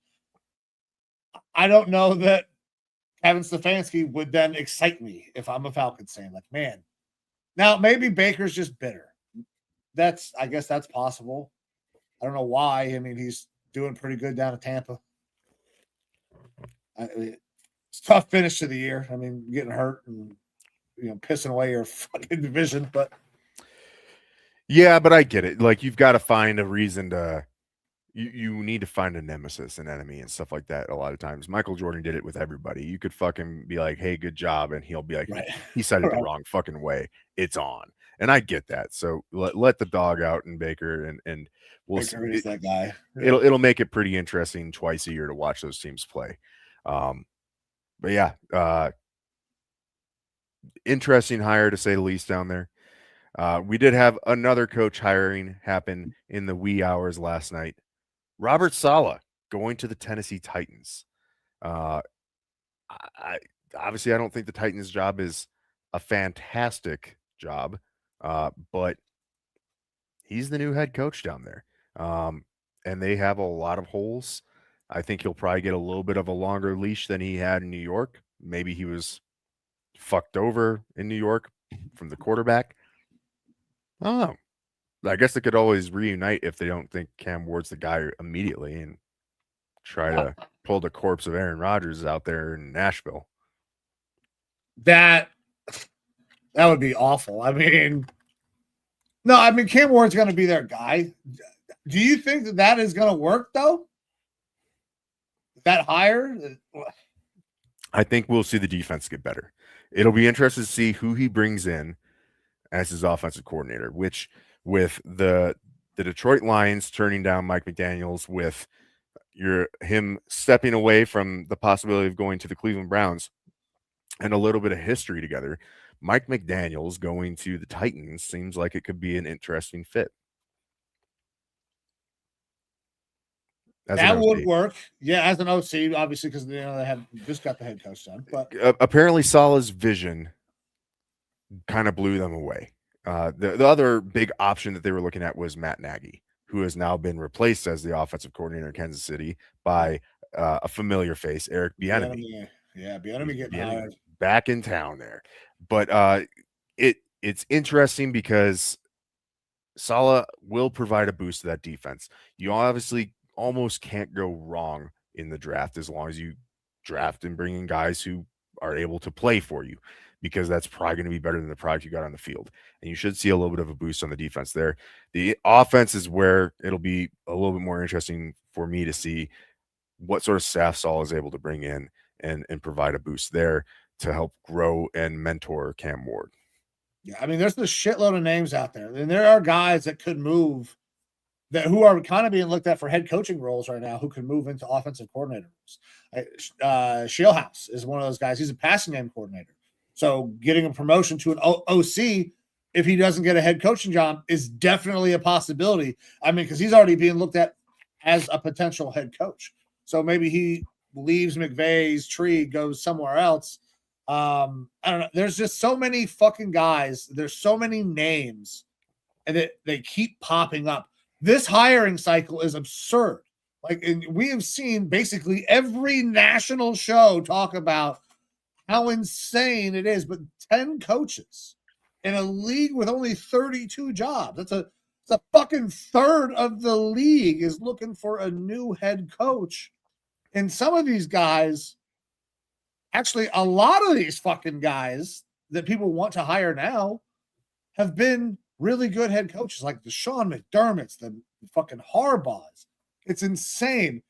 I don't know that Kevin Stefanski would then excite me if I'm a Falcons fan. Like, man, now maybe Baker's just bitter. I guess that's possible. I don't know why. I mean, he's doing pretty good down at Tampa. It's a tough finish to the year. I mean, getting hurt and pissing away your fucking division, but yeah, but I get it. Like, you've got to find a reason to. You need to find a nemesis, an enemy, and stuff like that. A lot of times, Michael Jordan did it with everybody. You could fucking be like, "Hey, good job," and he'll be like, right. "He said it the wrong fucking way. It's on." And I get that. So let the dog out in Baker, and we'll Baker is that guy. It'll make it pretty interesting twice a year to watch those teams play. But yeah, interesting hire to say the least down there. We did have another coach hiring happen in the wee hours last night. Robert Saleh going to the Tennessee Titans. Obviously, I don't think the Titans' job is a fantastic job, but he's the new head coach down there. And they have a lot of holes. I think he'll probably get a little bit of a longer leash than he had in New York. Maybe he was fucked over in New York from the quarterback. I don't know. I guess they could always reunite if they don't think Cam Ward's the guy immediately and try to pull the corpse of Aaron Rodgers out there in Nashville. That would be awful. I mean, Cam Ward's going to be their guy. Do you think that is going to work, though? That hire? I think we'll see the defense get better. It'll be interesting to see who he brings in as his offensive coordinator, which with the Detroit Lions turning down Mike McDaniels, with him stepping away from the possibility of going to the Cleveland Browns and a little bit of history together, Mike McDaniels going to the Titans seems like it could be an interesting fit. That would work. Yeah, as an OC, obviously, because they have just got the head coach done. But apparently Saleh's vision kind of blew them away. The other big option that they were looking at was Matt Nagy, who has now been replaced as the offensive coordinator in Kansas City by a familiar face, Eric Bieniemy. Yeah, Bieniemy getting hired. Back in town there. But it's interesting because Saleh will provide a boost to that defense. You obviously almost can't go wrong in the draft as long as you draft and bring in guys who are able to play for you, because that's probably going to be better than the product you got on the field. And you should see a little bit of a boost on the defense there. The offense is where it'll be a little bit more interesting for me to see what sort of staff Saul is able to bring in and provide a boost there to help grow and mentor Cam Ward. Yeah, I mean, there's a shitload of names out there, and there are guys that could move who are kind of being looked at for head coaching roles right now, who can move into offensive coordinator roles. Shieldhouse is one of those guys. He's a passing game coordinator. So getting a promotion to an OC, if he doesn't get a head coaching job, is definitely a possibility. I mean, because he's already being looked at as a potential head coach. So maybe he leaves McVay's tree, goes somewhere else. I don't know. There's just so many fucking guys. There's so many names, and they keep popping up. This hiring cycle is absurd. Like, and we have seen basically every national show talk about how insane it is, but 10 coaches in a league with only 32 jobs. It's a fucking third of the league is looking for a new head coach. And some of these guys, actually, a lot of these fucking guys that people want to hire now have been really good head coaches, like the Sean McDermott's, the fucking Harbaughs. It's insane.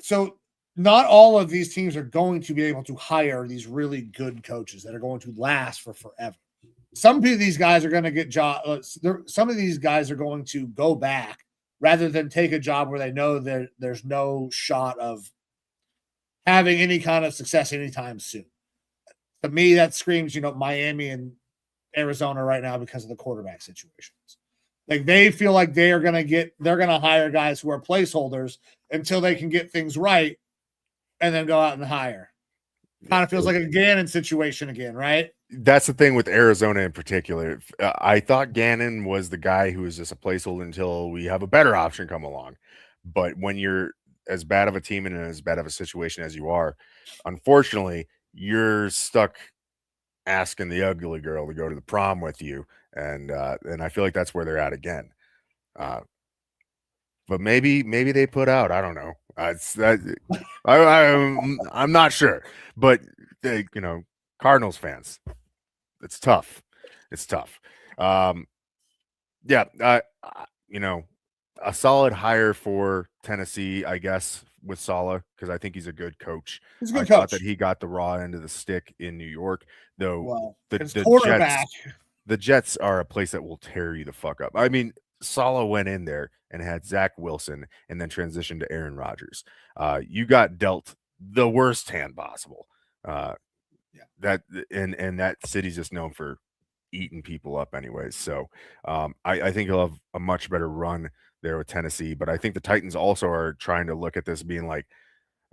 So not all of these teams are going to be able to hire these really good coaches that are going to last for forever. Some of these guys are going to get jobs. Some of these guys are going to go back rather than take a job where they know there's no shot of having any kind of success anytime soon. To me, that screams, Miami and Arizona right now because of the quarterback situations. Like, they feel like they're going to hire guys who are placeholders until they can get things right and then go out and hire. Kind of feels like a Gannon situation again, right? That's the thing with Arizona in particular. I thought Gannon was the guy who was just a placeholder until we have a better option come along. But when you're as bad of a team and in as bad of a situation as you are, unfortunately, you're stuck asking the ugly girl to go to the prom with you, and I feel like that's where they're at again. But maybe they put out. I don't know. I'm not sure, but Cardinals fans, it's tough. It's tough. Yeah, a solid hire for Tennessee, I guess, with Saleh, because I think he's a good coach. He's a good I coach. thought that he got the raw end of the stick in New York, though. Well, the quarterback. The Jets are a place that will tear you the fuck up. I mean, Saleh went in there and had Zach Wilson and then transitioned to Aaron Rodgers. You got dealt the worst hand possible. That city's just known for eating people up anyways. So I think he'll have a much better run there with Tennessee. But I think the Titans also are trying to look at this being like,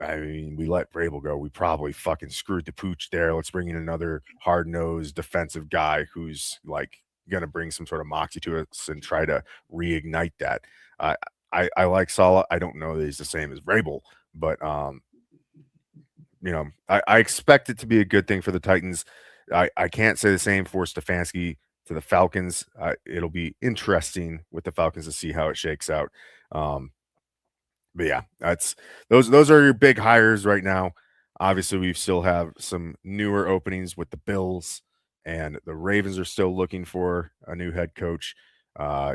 I mean, we let Vrabel go. We probably fucking screwed the pooch there. Let's bring in another hard-nosed defensive guy who's like going to bring some sort of moxie to us and try to reignite that. I like Saleh. I don't know that he's the same as Vrabel, but I expect it to be a good thing for the Titans. I can't say the same for Stefanski to the Falcons. It'll be interesting with the Falcons to see how it shakes out. But yeah, those are your big hires right now. Obviously, we still have some newer openings with the Bills, and the Ravens are still looking for a new head coach.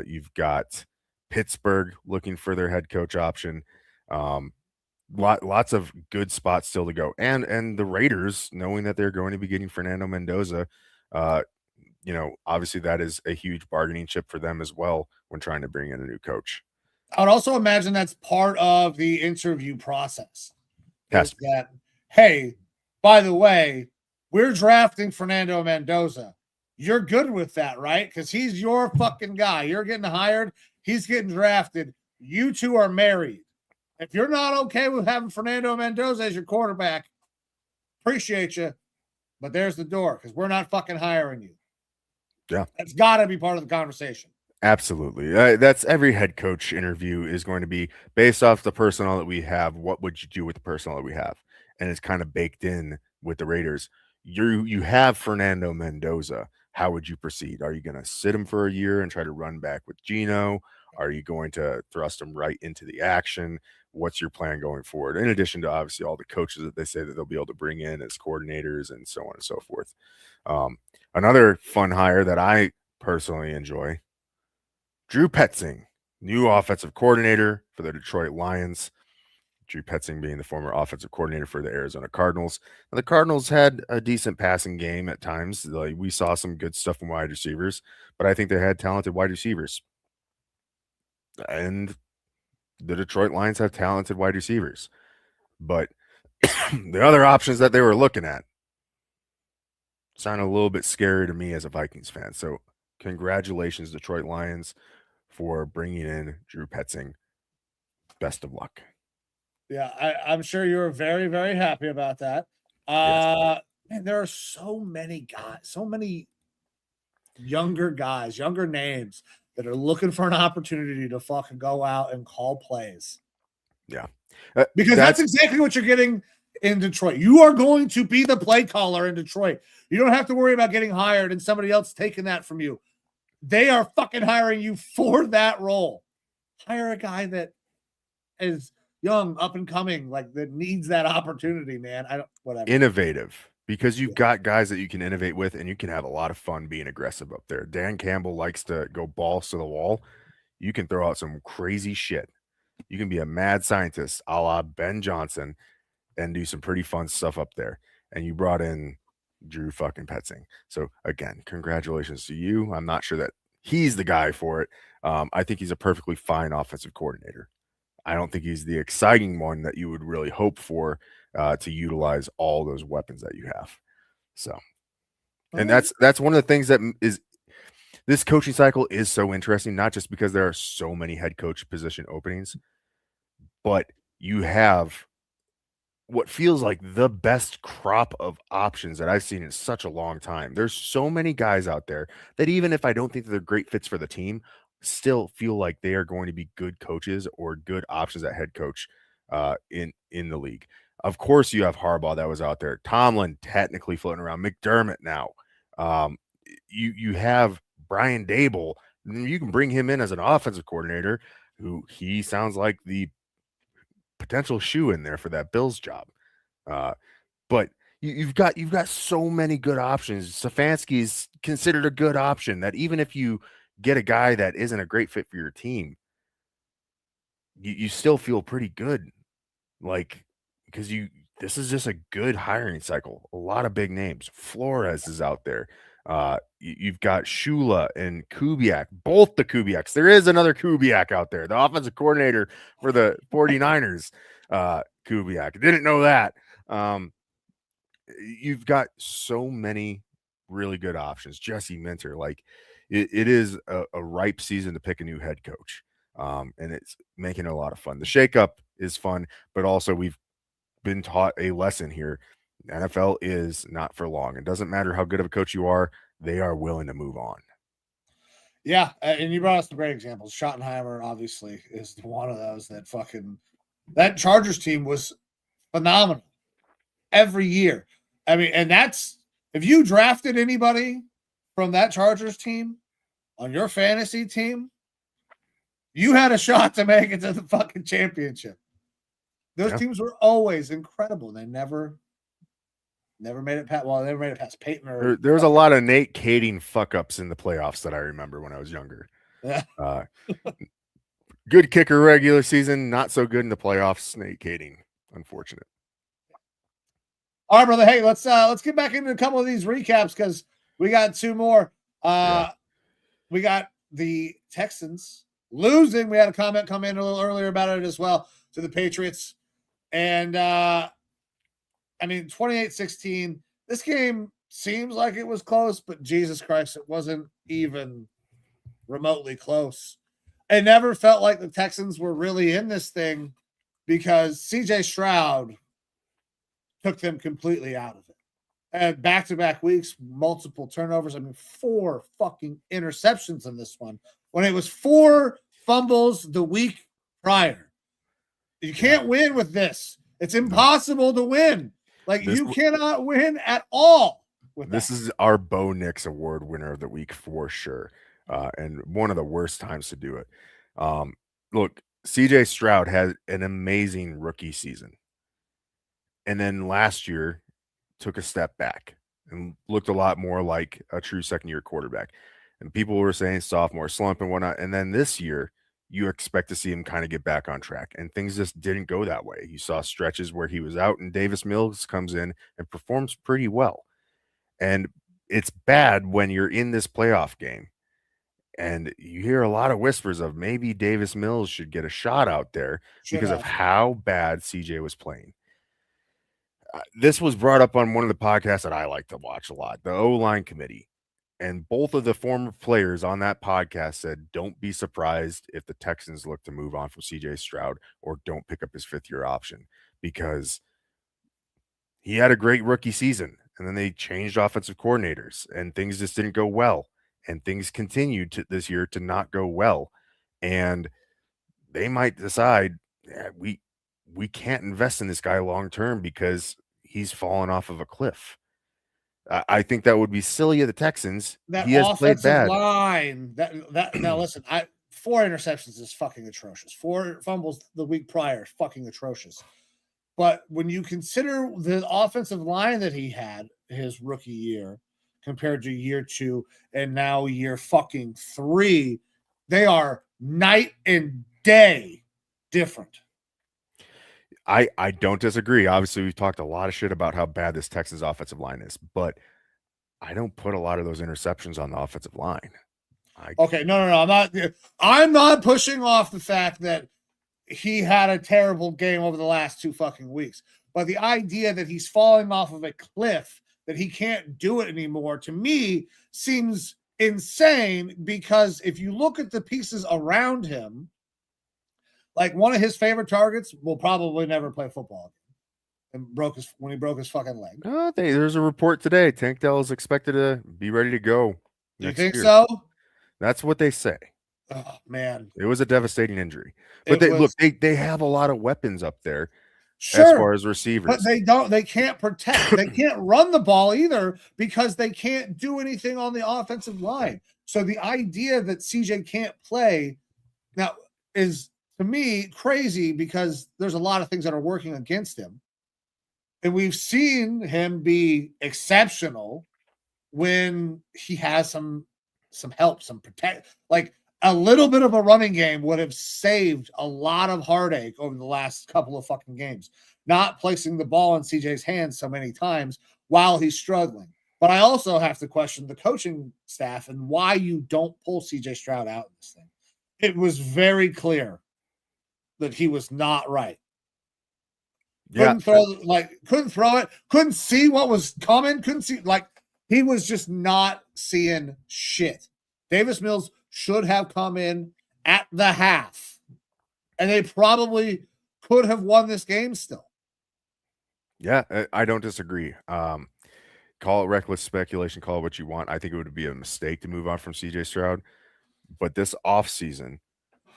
You've got Pittsburgh looking for their head coach option. Lots of good spots still to go, and the Raiders, knowing that they're going to be getting Fernando Mendoza, obviously that is a huge bargaining chip for them as well when trying to bring in a new coach. I would also imagine that's part of the interview process. Yes. That, hey, by the way, we're drafting Fernando Mendoza. You're good with that, right? Because he's your fucking guy. You're getting hired. He's getting drafted. You two are married. If you're not okay with having Fernando Mendoza as your quarterback, appreciate you, but there's the door because we're not fucking hiring you. Yeah. That's got to be part of the conversation. Absolutely. That's every head coach interview is going to be based off the personnel that we have. What would you do with the personnel that we have? And it's kind of baked in with the Raiders. You have Fernando Mendoza. How would you proceed? Are you going to sit him for a year and try to run back with Geno? Are you going to thrust him right into the action? what's your plan going forward? In addition to obviously all the coaches that they say that they'll be able to bring in as coordinators and so on and so forth. Another fun hire that I personally enjoy, Drew Petzing, new offensive coordinator for the Detroit Lions. Drew Petzing being the former offensive coordinator for the Arizona Cardinals. Now, the Cardinals had a decent passing game at times. Like, we saw some good stuff from wide receivers, but I think they had talented wide receivers. And the Detroit Lions have talented wide receivers. But the other options that they were looking at sound a little bit scary to me as a Vikings fan. So congratulations, Detroit Lions, for bringing in Drew Petzing. Best of luck. Yeah, I'm sure you were very, very happy about that. Yes. Man, there are so many guys, so many younger guys, younger names that are looking for an opportunity to fucking go out and call plays. Yeah. Because that's exactly what you're getting in Detroit. You are going to be the play caller in Detroit. You don't have to worry about getting hired and somebody else taking that from you. They are fucking hiring you for that role. Hire a guy that is young, up and coming, like that needs that opportunity, man. Whatever. Innovative, because you've got guys that you can innovate with and you can have a lot of fun being aggressive up there. Dan Campbell likes to go balls to the wall. You can throw out some crazy shit. You can be a mad scientist a la Ben Johnson and do some pretty fun stuff up there. And you brought in Drew fucking Petzing. So again, congratulations to you. I'm not sure that he's the guy for it. I think he's a perfectly fine offensive coordinator. I don't think he's the exciting one that you would really hope for to utilize all those weapons that you have. So, and that's one of the things that is this coaching cycle is so interesting, not just because there are so many head coach position openings, but you have what feels like the best crop of options that I've seen in such a long time. There's so many guys out there that even if I don't think that they're great fits for the team, still feel like they are going to be good coaches or good options at head coach in the league. Of course, you have Harbaugh that was out there. Tomlin technically floating around. McDermott now. You have Brian Dable. You can bring him in as an offensive coordinator, who he sounds like the potential shoe in there for that Bills job. But you've got so many good options. Stefanski is considered a good option that even if you get a guy that isn't a great fit for your team, you still feel pretty good. Like, because this is just a good hiring cycle. A lot of big names. Flores is out there. You've got Shula and Kubiak, both the Kubiaks. There is another Kubiak out there, the offensive coordinator for the 49ers. Kubiak. Didn't know that. You've got so many really good options. Jesse Minter, like it is a ripe season to pick a new head coach. And it's making it a lot of fun. The shakeup is fun, but also we've been taught a lesson here. NFL is not for long. It doesn't matter how good of a coach you are, they are willing to move on. Yeah, and you brought us some great examples. Schottenheimer, obviously, is one of those that Chargers team was phenomenal every year. I mean, and that's if you drafted anybody from that Chargers team on your fantasy team, you had a shot to make it to the fucking championship. Those teams were always incredible. They never made it past. Well, they never made it past Peyton. There was a lot of Nate Kading fuck ups in the playoffs that I remember when I was younger. Yeah. Good kicker regular season, not so good in the playoffs. Nate Kading, unfortunate. All right, brother. Hey, let's get back into a couple of these recaps because we got two more. We got the Texans losing. We had a comment come in a little earlier about it as well to the Patriots. And I mean, 28-16. This game seems like it was close, but Jesus Christ, it wasn't even remotely close. It never felt like the Texans were really in this thing because CJ Stroud took them completely out of it. And back-to-back weeks, multiple turnovers. I mean, 4 fucking interceptions in this one when it was 4 fumbles the week prior. You can't win with this. It's impossible to win. Like, you cannot win at all with this. This is our Bo Nix Award winner of the week for sure. And one of the worst times to do it. Look, CJ Stroud had an amazing rookie season. And then last year took a step back and looked a lot more like a true second-year quarterback. And people were saying sophomore slump and whatnot. And then this year, you expect to see him kind of get back on track. And things just didn't go that way. You saw stretches where he was out, and Davis Mills comes in and performs pretty well. And it's bad when you're in this playoff game and you hear a lot of whispers of maybe Davis Mills should get a shot out there because of how bad CJ was playing. This was brought up on one of the podcasts that I like to watch a lot, the O-line committee. And both of the former players on that podcast said, don't be surprised if the Texans look to move on from CJ Stroud or don't pick up his fifth-year option, because he had a great rookie season. And then they changed offensive coordinators and things just didn't go well. And things continued to this year to not go well. And they might decide, we can't invest in this guy long term because he's fallen off of a cliff. I think that would be silly of the Texans. That he has played bad. Line, that now listen, 4 interceptions is fucking atrocious. 4 fumbles the week prior, fucking atrocious. But when you consider the offensive line that he had his rookie year compared to year 2 and now year fucking 3, they are night and day different. I don't disagree. Obviously, we've talked a lot of shit about how bad this Texans offensive line is, but I don't put a lot of those interceptions on the offensive line. Okay, no. I'm not pushing off the fact that he had a terrible game over the last 2 fucking weeks. But the idea that he's falling off of a cliff, that he can't do it anymore, to me seems insane, because if you look at the pieces around him, like one of his favorite targets will probably never play football and when he broke his fucking leg. There's a report today. Tank Dell is expected to be ready to go. Do you think so? That's what they say. Oh man, it was a devastating injury. But they have a lot of weapons up there. Sure, as far as receivers. But they can't protect. They can't run the ball either because they can't do anything on the offensive line. So the idea that CJ can't play now is, to me, crazy, because there's a lot of things that are working against him. And we've seen him be exceptional when he has some help, some protect. Like a little bit of a running game would have saved a lot of heartache over the last couple of fucking games. Not placing the ball in CJ's hands so many times while he's struggling. But I also have to question the coaching staff and why you don't pull CJ Stroud out in this thing. It was very clear that he was not right. Couldn't throw it, couldn't see what was coming, he was just not seeing shit. Davis Mills should have come in at the half, and they probably could have won this game still. Yeah, I don't disagree. Call it reckless speculation, call it what you want. I think it would be a mistake to move on from CJ Stroud, but this offseason,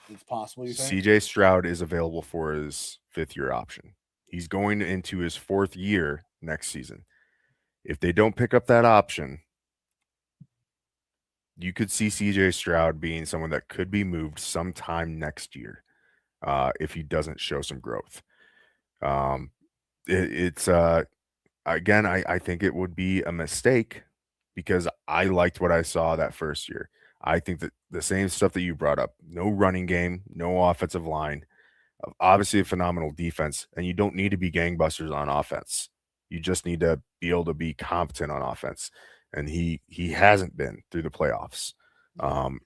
it's possible, you think? CJ Stroud is available for his 5th-year option. He's going into his 4th year next season. If they don't pick up that option, you could see CJ Stroud being someone that could be moved sometime next year if he doesn't show some growth. Again, I think it would be a mistake because I liked what I saw that first year. I think that the same stuff that you brought up, no running game, no offensive line, obviously a phenomenal defense, and you don't need to be gangbusters on offense. You just need to be able to be competent on offense. And he hasn't been through the playoffs. And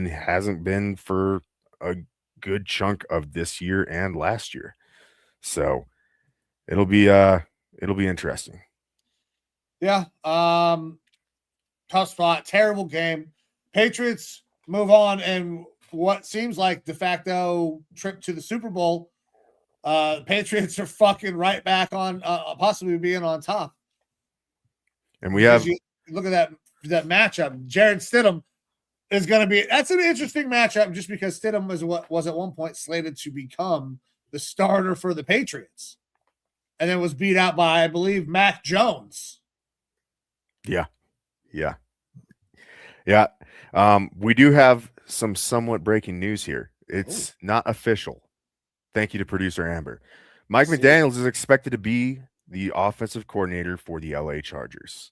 hasn't been for a good chunk of this year and last year. So it'll be interesting. Yeah. Tough spot, terrible game. Patriots move on, and what seems like de facto trip to the Super Bowl. Patriots are fucking right back on, possibly being on top. And we have look at that matchup. Jared Stidham is going to be. That's an interesting matchup, just because Stidham was at one point slated to become the starter for the Patriots, and then was beat out by, I believe, Mac Jones. Yeah. We do have some somewhat breaking news here. It's not official. Thank you to producer Amber. Mike McDaniels is expected to be the offensive coordinator for the LA Chargers.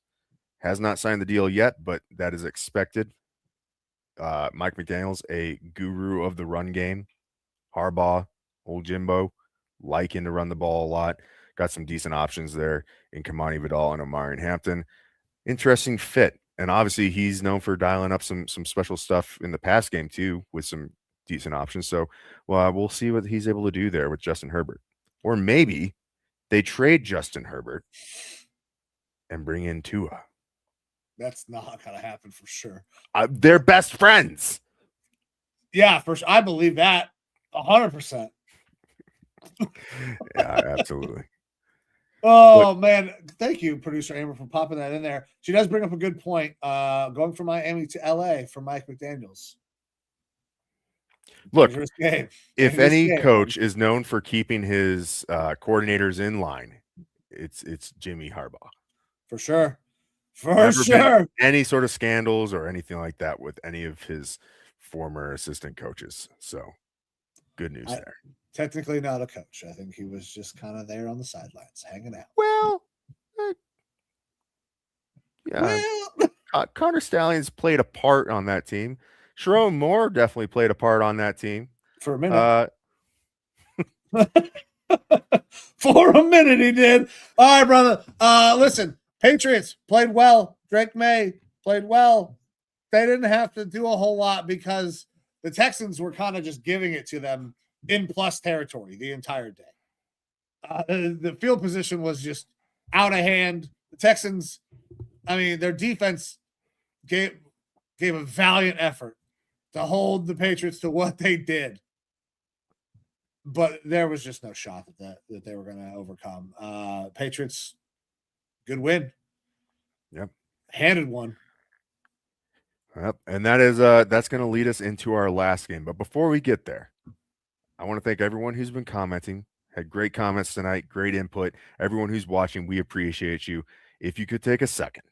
Has not signed the deal yet, but that is expected. Mike McDaniels, a guru of the run game. Harbaugh, old Jimbo, liking to run the ball a lot. Got some decent options there in Kamani Vidal and Omarion Hampton. Interesting fit. And obviously he's known for dialing up some special stuff in the pass game too with some decent options. So we'll see what he's able to do there with Justin Herbert. Or maybe they trade Justin Herbert and bring in Tua. That's not going to happen for sure. They're best friends. Yeah, for sure. I believe that 100%. Yeah, absolutely. Oh, man. Thank you, producer Amber, for popping that in there. She does bring up a good point. Going from Miami to LA for Mike McDaniels. Look, if any coach is known for keeping his coordinators in line, it's Jimmy Harbaugh. For sure. For sure. Any sort of scandals or anything like that with any of his former assistant coaches. So good news there. Technically not a coach. I think he was just kind of there on the sidelines, hanging out. Well, yeah. Connor Stallions played a part on that team. Sharon Moore definitely played a part on that team. For a minute. For a minute he did. All right, brother. Listen, Patriots played well. Drake May played well. They didn't have to do a whole lot because the Texans were kind of just giving it to them in plus territory the entire day. The field position was just out of hand. The Texans, I mean, their defense gave a valiant effort to hold the Patriots to what they did. But there was just no shot that they were going to overcome. Patriots, good win. Yep. Handed one. Yep. And that is that's going to lead us into our last game. But before we get there, I want to thank everyone who's been commenting. Had great comments tonight, great input. Everyone who's watching, we appreciate you. If you could take a second,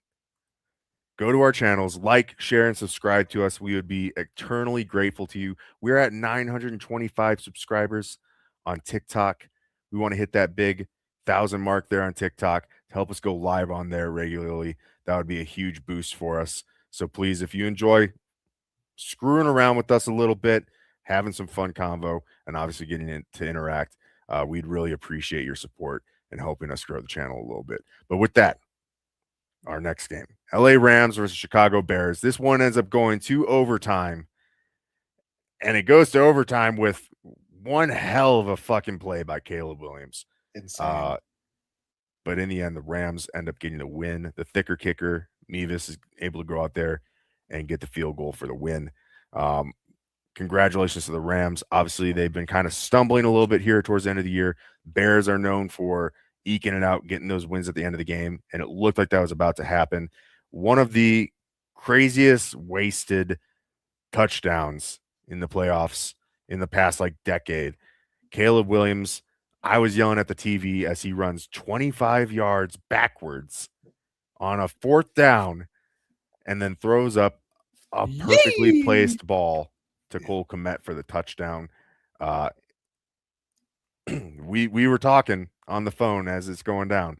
go to our channels, like, share, and subscribe to us. We would be eternally grateful to you. We're at 925 subscribers on TikTok. We want to hit that big 1,000 mark there on TikTok to help us go live on there regularly. That would be a huge boost for us. So please, if you enjoy screwing around with us a little bit, having some fun convo, and obviously getting in to interact, we'd really appreciate your support and helping us grow the channel a little bit. But with that, our next game, LA Rams versus Chicago Bears. This one ends up going to overtime, and it goes to overtime with one hell of a fucking play by Caleb Williams. Insane. But in the end, the Rams end up getting the win. The thicker kicker, Mevis, is able to go out there and get the field goal for the win. Congratulations to the Rams. Obviously, they've been kind of stumbling a little bit here towards the end of the year. Bears are known for eking it out, getting those wins at the end of the game, and it looked like that was about to happen. One of the craziest wasted touchdowns in the playoffs in the past decade. Caleb Williams, I was yelling at the TV as he runs 25 yards backwards on a 4th down and then throws up a perfectly placed ball to Cole Kmet for the touchdown. We were talking on the phone as it's going down.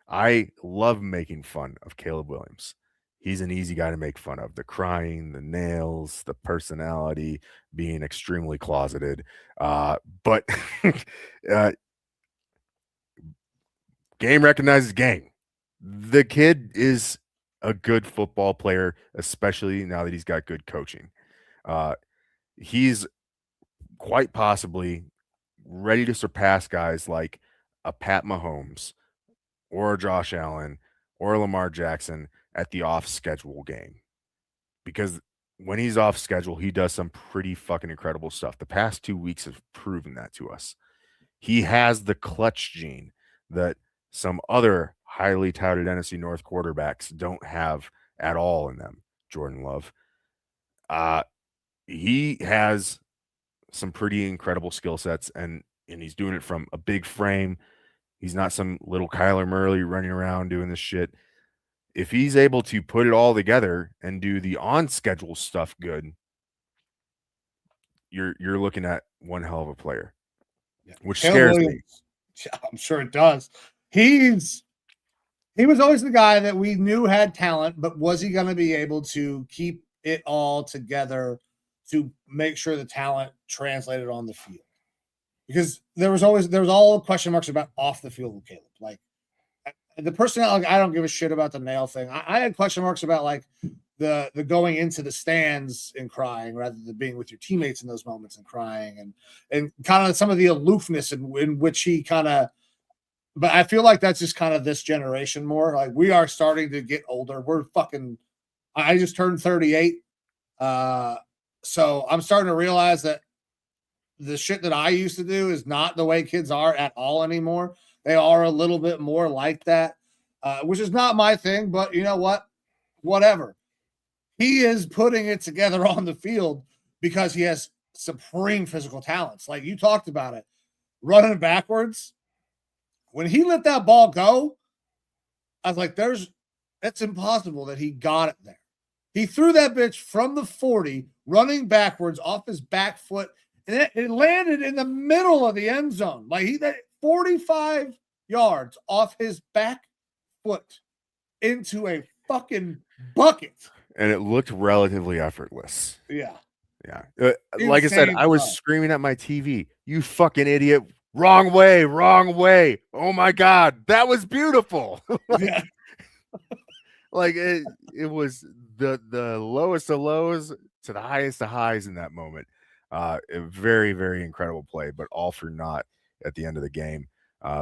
I love making fun of Caleb Williams. He's an easy guy to make fun of. The crying, the nails, the personality, being extremely closeted. But game recognizes game. The kid is a good football player, especially now that he's got good coaching. He's quite possibly ready to surpass guys like a Pat Mahomes or a Josh Allen or a Lamar Jackson at the off-schedule game. Because when he's off schedule, he does some pretty fucking incredible stuff. The past 2 weeks have proven that to us. He has the clutch gene that some other highly touted NFC North quarterbacks don't have at all in them. Jordan Love. He has some pretty incredible skill sets, and he's doing it from a big frame. He's not some little Kyler Murray running around doing this shit. If he's able to put it all together and do the on-schedule stuff good, you're looking at one hell of a player, which Caleb scares me. Williams, I'm sure it does. He was always the guy that we knew had talent, but was he going to be able to keep it all together to make sure the talent translated on the field? Because there was all question marks about off the field with Caleb. Like the personnel, like, I don't give a shit about the nail thing. I had question marks about like the going into the stands and crying rather than being with your teammates in those moments and crying and kind of some of the aloofness in which he kind of. But I feel like that's just kind of this generation more. Like we are starting to get older. We're fucking. I just turned 38, so I'm starting to realize that the shit that I used to do is not the way kids are at all anymore. They are a little bit more like that, which is not my thing. But you know what? Whatever. He is putting it together on the field because he has supreme physical talents. Like you talked about it, running backwards. When he let that ball go, I was like, it's impossible that he got it there. He threw that bitch from the 40, running backwards off his back foot, and it landed in the middle of the end zone. Like he did 45 yards off his back foot into a fucking bucket. And it looked relatively effortless. Yeah. Yeah. Like I said, I was screaming at my TV, you fucking idiot. Wrong way, wrong way. Oh my God, that was beautiful. Like it was the lowest of lows to the highest of highs in that moment. A very, very incredible play, but all for naught at the end of the game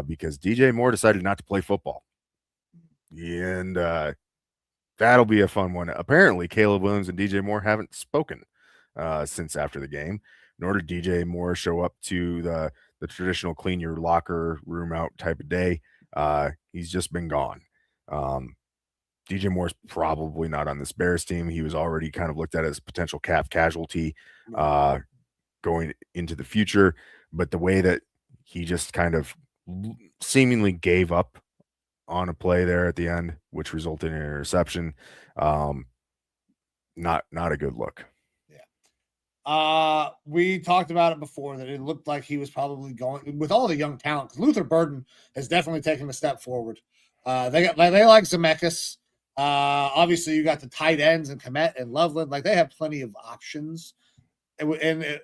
because DJ Moore decided not to play football. And that'll be a fun one. Apparently, Caleb Williams and DJ Moore haven't spoken since after the game, nor did DJ Moore show up to the traditional clean your locker room out type of day. He's just been gone. DJ Moore's probably not on this Bears team. He was already kind of looked at as a potential cap casualty going into the future. But the way that he just kind of seemingly gave up on a play there at the end, which resulted in an interception, not a good look. We talked about it before that it looked like he was probably going with all the young talent. Luther Burden has definitely taken a step forward. They like Zemeckis. Obviously you got the tight ends and Komet and Loveland. Like they have plenty of options. And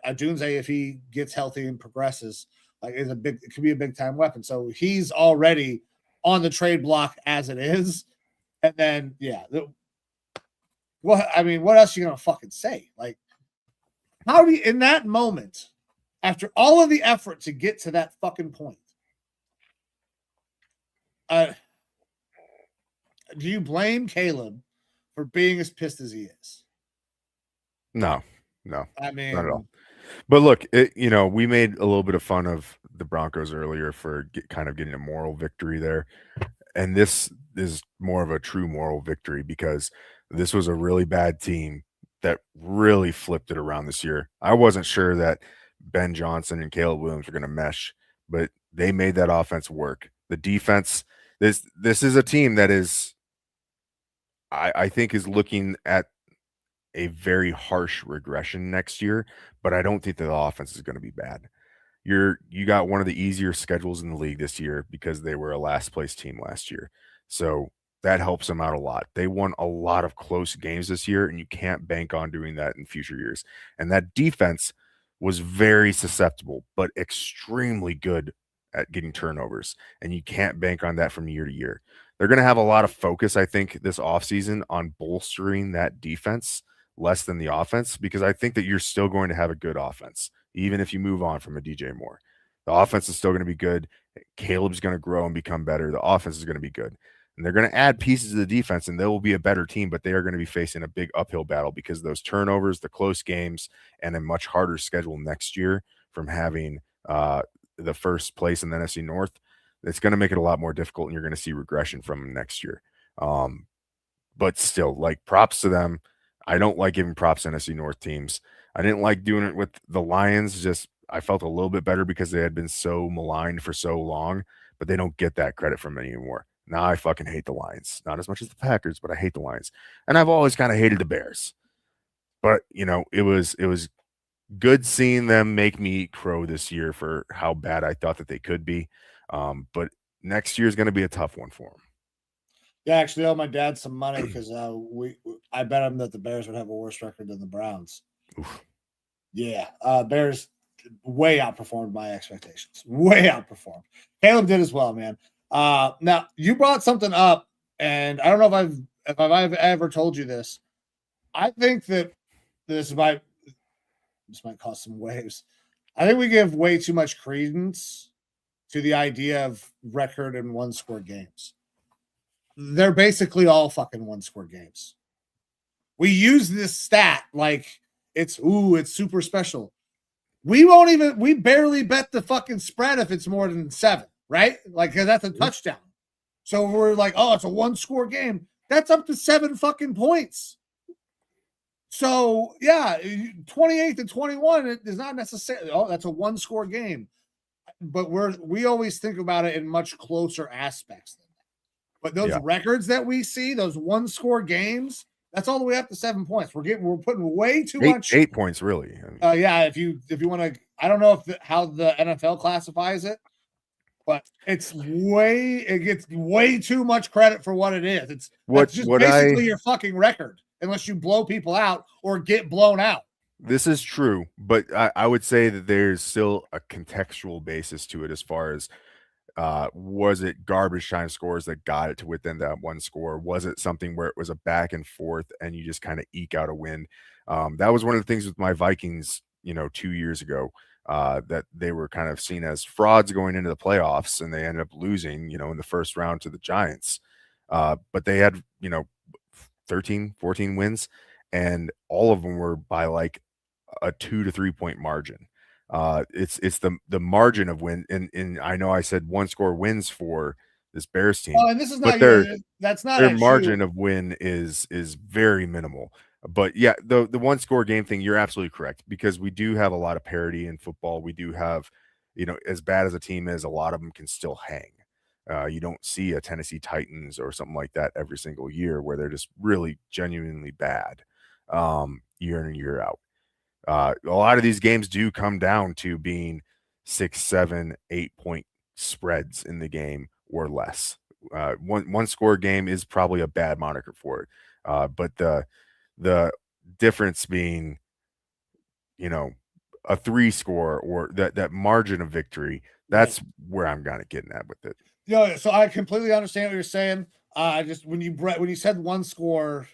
Adunze, if he gets healthy and progresses, like it could be a big time weapon. So he's already on the trade block as it is. And then what else are you gonna fucking say? Like, how do you, in that moment, after all of the effort to get to that fucking point, do you blame Caleb for being as pissed as he is? No. I mean, not at all. But look, we made a little bit of fun of the Broncos earlier for kind of getting a moral victory there. And this is more of a true moral victory because this was a really bad team that really flipped it around this year. I wasn't sure that Ben Johnson and Caleb Williams were going to mesh, but they made that offense work. The defense, this is a team that is, I think, is looking at a very harsh regression next year, but I don't think that the offense is going to be bad. You got one of the easier schedules in the league this year because they were a last place team last year. So that helps them out a lot. They won a lot of close games this year, and you can't bank on doing that in future years. And that defense was very susceptible, but extremely good at getting turnovers. And you can't bank on that from year to year. They're going to have a lot of focus, I think, this offseason on bolstering that defense less than the offense, because I think that you're still going to have a good offense, even if you move on from a DJ Moore. The offense is still going to be good. Caleb's going to grow and become better. The offense is going to be good. And they're going to add pieces to the defense, and they will be a better team, but they are going to be facing a big uphill battle because those turnovers, the close games, and a much harder schedule next year from having the first place in the NFC North. It's going to make it a lot more difficult, and you're going to see regression from them next year. But still, like, props to them. I don't like giving props to NFC North teams. I didn't like doing it with the Lions. Just I felt a little bit better because they had been so maligned for so long, but they don't get that credit from me anymore. Now I fucking hate the Lions. Not as much as the Packers, but I hate the Lions. And I've always kind of hated the Bears. But, it was good seeing them make me eat crow this year for how bad I thought that they could be. But next year is going to be a tough one for them. Yeah, actually, I owe my dad some money because I bet him that the Bears would have a worse record than the Browns. Oof. Yeah, Bears way outperformed my expectations. Way outperformed. Caleb did as well, man. Now you brought something up, and I don't know if I've ever told you this. I think that this might cause some waves. I think we give way too much credence to the idea of record and one score games. They're basically all fucking one score games. We use this stat like it's super special. We barely bet the fucking spread if it's more than 7, right? Like, cause that's a touchdown. So we're like, oh, it's a one score game. That's up to 7 fucking points. So yeah, 28-21 it is not necessarily, oh, that's a one score game. But we always think about it in much closer aspects than that. But those records that we see, those one score games, that's all the way up to 7 points. We're putting way too much. 8 points, really. Yeah, if you want to, I don't know how the NFL classifies it, but it gets way too much credit for what it is. It's just basically your fucking record, unless you blow people out or get blown out. This is true, but I would say that there's still a contextual basis to it as far as was it garbage time scores that got it to within that one score? Was it something where it was a back and forth and you just kind of eke out a win? That was one of the things with my Vikings, 2 years ago, that they were kind of seen as frauds going into the playoffs, and they ended up losing, in the first round to the Giants. But they had, 13, 14 wins, and all of them were by like a 2 to 3 point margin. It's the margin of win, and I know I said one score wins for this Bears team. Oh, and this is not that's not their margin of win is very minimal. But yeah, the one score game thing, you're absolutely correct, because we do have a lot of parity in football. We do have, as bad as a team is, a lot of them can still hang. You don't see a Tennessee Titans or something like that every single year where they're just really genuinely bad year in and year out. A lot of these games do come down to being 6, 7, 8 point spreads in the game or less. One score game is probably a bad moniker for it. But the difference being, a 3 score or that margin of victory, that's where I'm kind of getting at with it. Yeah, so I completely understand what you're saying. Just when you said one score,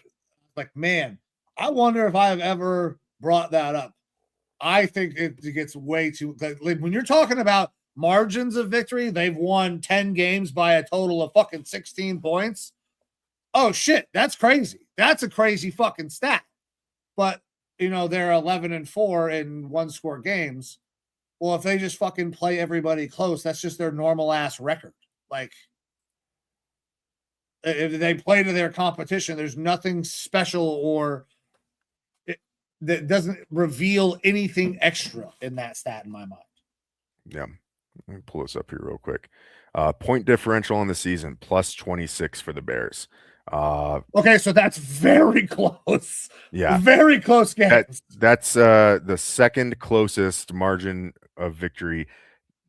like, man, I wonder if I've ever brought that up. I think it gets way too, like, when you're talking about margins of victory, they've won 10 games by a total of fucking 16 points. Oh shit, that's crazy. That's a crazy fucking stat. But they're 11-4 in one score games. Well, if they just fucking play everybody close, that's just their normal ass record. Like, if they play to their competition, there's nothing special or that doesn't reveal anything extra in that stat in my mind. Yeah. Let me pull this up here real quick. Point differential on the season, plus 26 for the Bears. Okay, so that's very close. Yeah. Very close games. That's the second closest margin of victory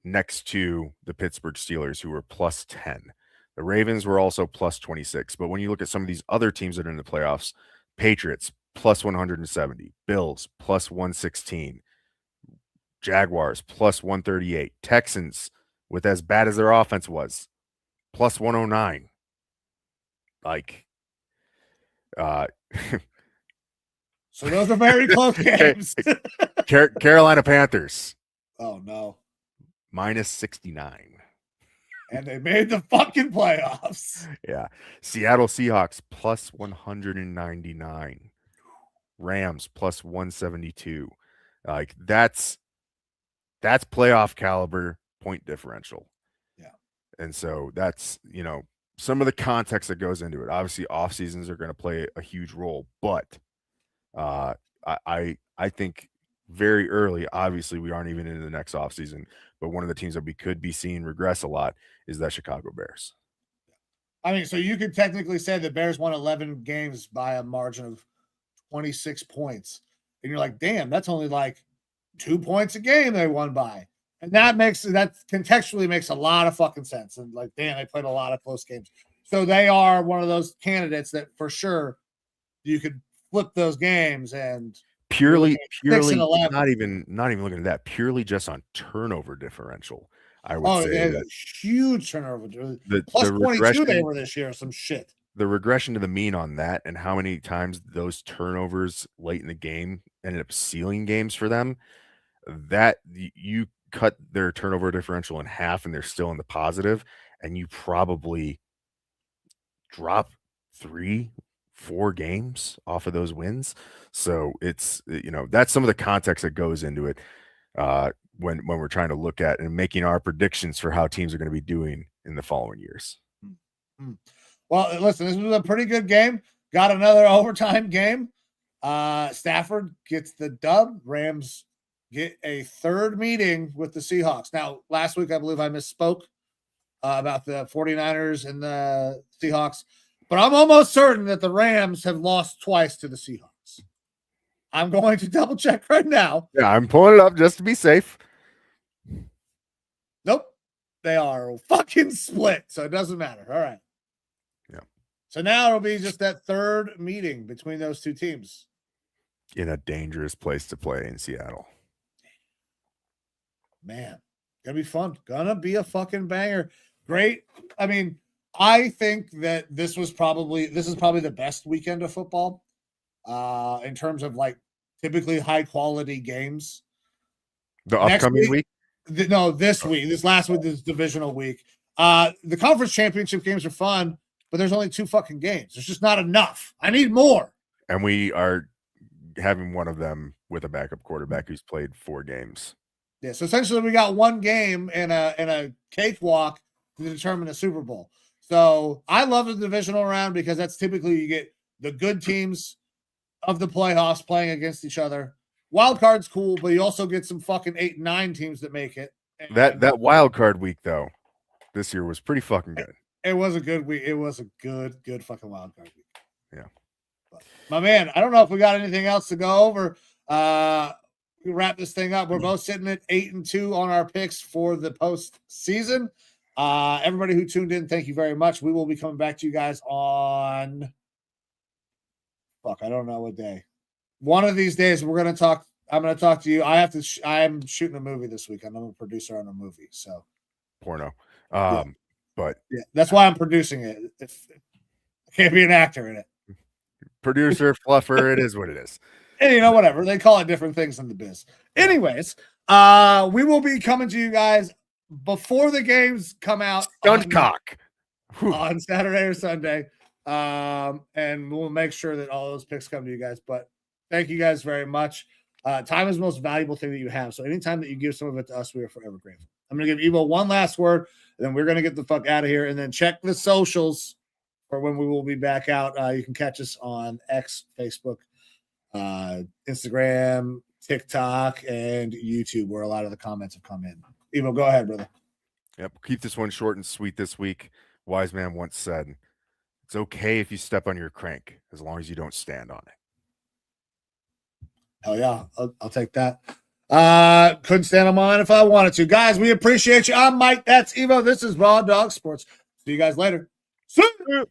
next to the Pittsburgh Steelers, who were plus 10. The Ravens were also plus 26. But when you look at some of these other teams that are in the playoffs, Patriots, plus 170, Bills, plus 116, Jaguars, plus 138, Texans, with as bad as their offense was, plus 109. Like, so those are very close games. Carolina Panthers. Oh, no. Minus 69. And they made the fucking playoffs. Yeah. Seattle Seahawks, plus 199. Rams, plus 172. Like, that's playoff caliber point differential. Yeah. And so that's, some of the context that goes into it. Obviously, off seasons are going to play a huge role, but I think very early, obviously we aren't even into the next off season, but one of the teams that we could be seeing regress a lot is that Chicago Bears. I mean, so you could technically say the Bears won 11 games by a margin of 26 points. And you're like, damn, that's only like 2 points a game they won by. And that contextually makes a lot of fucking sense. And like, damn, they played a lot of close games. So they are one of those candidates that for sure you could flip those games and purely not even looking at that, purely just on turnover differential. I would say that huge turnover. Plus 22 they were this year, some shit. The regression to the mean on that and how many times those turnovers late in the game ended up sealing games for them, that you cut their turnover differential in half and they're still in the positive, and you probably drop 3-4 games off of those wins. So it's, that's some of the context that goes into it when we're trying to look at and making our predictions for how teams are going to be doing in the following years. Well, listen, this was a pretty good game. Got another overtime game. Stafford gets the dub. Rams get a third meeting with the Seahawks. Now, last week, I believe I misspoke about the 49ers and the Seahawks, but I'm almost certain that the Rams have lost twice to the Seahawks. I'm going to double check right now. Yeah, I'm pulling it up just to be safe. Nope. They are fucking split, so it doesn't matter. All right. Yeah. So now it'll be just that third meeting between those two teams. In a dangerous place to play in Seattle. Man, gonna be fun. Gonna be a fucking banger. Great. I mean, I think that this is probably the best weekend of football in terms of like typically high quality games. The upcoming week? This week. This last week, this divisional week. The conference championship games are fun, but there's only 2 fucking games. There's just not enough. I need more. And we are having one of them with a backup quarterback who's played 4 games. Yeah, so essentially we got 1 game and a cakewalk to determine the Super Bowl. So I love the divisional round because that's typically you get the good teams of the playoffs playing against each other. Wild card's cool, but you also get some fucking 8 and 9 teams that make it. That wild card week though, this year was pretty fucking good. It was a good week. It was a good fucking wild card week. Yeah. But, my man, I don't know if we got anything else to go over. We wrap this thing up. We're both sitting at 8-2 on our picks for the postseason. Everybody who tuned in, thank you very much. We will be coming back to you guys on I don't know what day. One of these days we're gonna talk. I'm gonna talk to you. I'm shooting a movie this weekend. I'm a producer on a movie, so porno. But yeah, that's why I'm producing it. I can't be an actor in it. Producer, fluffer, it is what it is. And whatever. They call it different things in the biz. Anyways, we will be coming to you guys before the games come out. Stuntcock. On Saturday or Sunday. And we'll make sure that all those picks come to you guys. But thank you guys very much. Time is the most valuable thing that you have. So anytime that you give some of it to us, we are forever grateful. I'm going to give Evo one last word, and then we're going to get the fuck out of here. And then check the socials for when we will be back out. You can catch us on X, Facebook, Instagram, TikTok, and YouTube, where a lot of the comments have come in. Evo, go ahead, brother. Yep. Keep this one short and sweet this week. Wise man once said, it's okay if you step on your crank as long as you don't stand on it. Hell yeah. I'll take that. Couldn't stand on mine if I wanted to. Guys, we appreciate you. I'm Mike. That's Evo. This is Raw Dog Sports. See you guys later. See you.